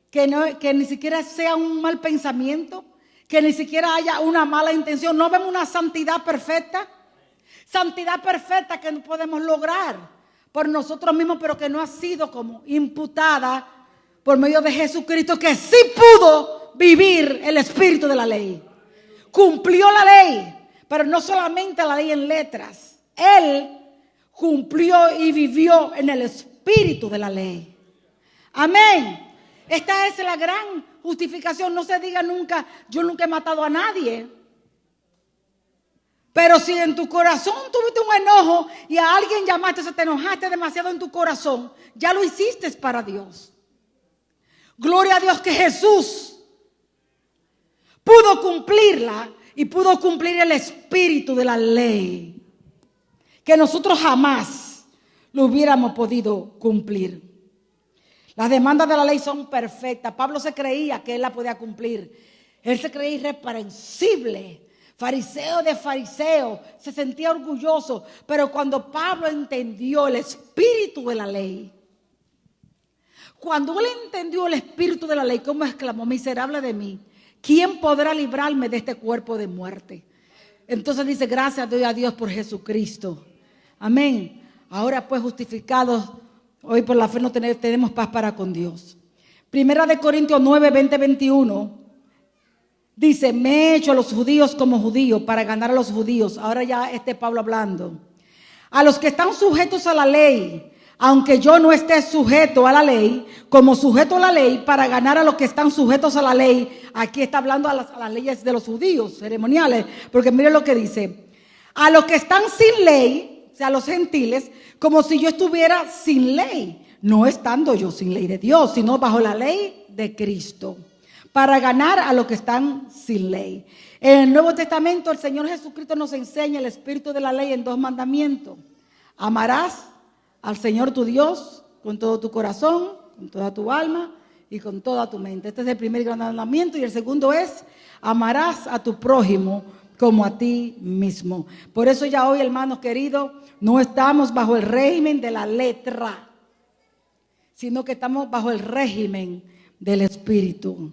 que ni siquiera sea un mal pensamiento, que ni siquiera haya una mala intención. No vemos una santidad perfecta que no podemos lograr por nosotros mismos, pero que no ha sido como imputada por medio de Jesucristo, que sí pudo vivir el espíritu de la ley. Cumplió la ley, pero no solamente la ley en letras. Él cumplió y vivió en el espíritu de la ley. Amén. Esta es la gran justificación. No se diga nunca, yo nunca he matado a nadie. Pero si en tu corazón tuviste un enojo y a alguien llamaste, o sea, te enojaste demasiado en tu corazón, ya lo hiciste para Dios. Gloria a Dios que Jesús pudo cumplirla y pudo cumplir el espíritu de la ley, que nosotros jamás lo hubiéramos podido cumplir. Las demandas de la ley son perfectas. Pablo se creía que él la podía cumplir. Él se creía irreprensible, fariseo de fariseo, se sentía orgulloso. Pero cuando Pablo entendió el espíritu de la ley, cuando él entendió el espíritu de la ley, ¿cómo exclamó? Miserable de mí, ¿quién podrá librarme de este cuerpo de muerte? Entonces dice, gracias doy a Dios por Jesucristo. Amén. Ahora pues justificados, hoy por la fe no tenemos paz para con Dios. Primera de Corintios 9, 20, 21. Dice, me he hecho a los judíos como judío para ganar a los judíos. Ahora ya Pablo hablando. A los que están sujetos a la ley, aunque yo no esté sujeto a la ley, como sujeto a la ley para ganar a los que están sujetos a la ley. Aquí está hablando a las leyes de los judíos ceremoniales, porque mire lo que dice. A los que están sin ley, o sea, a los gentiles, como si yo estuviera sin ley, no estando yo sin ley de Dios, sino bajo la ley de Cristo, para ganar a los que están sin ley. En el Nuevo Testamento el Señor Jesucristo nos enseña el espíritu de la ley en 2 mandamientos. Amarás al Señor tu Dios con todo tu corazón, con toda tu alma y con toda tu mente. Este es el primer gran mandamiento, y el segundo es, amarás a tu prójimo como a ti mismo. Por eso ya hoy, hermanos queridos, no estamos bajo el régimen de la letra, sino que estamos bajo el régimen del Espíritu.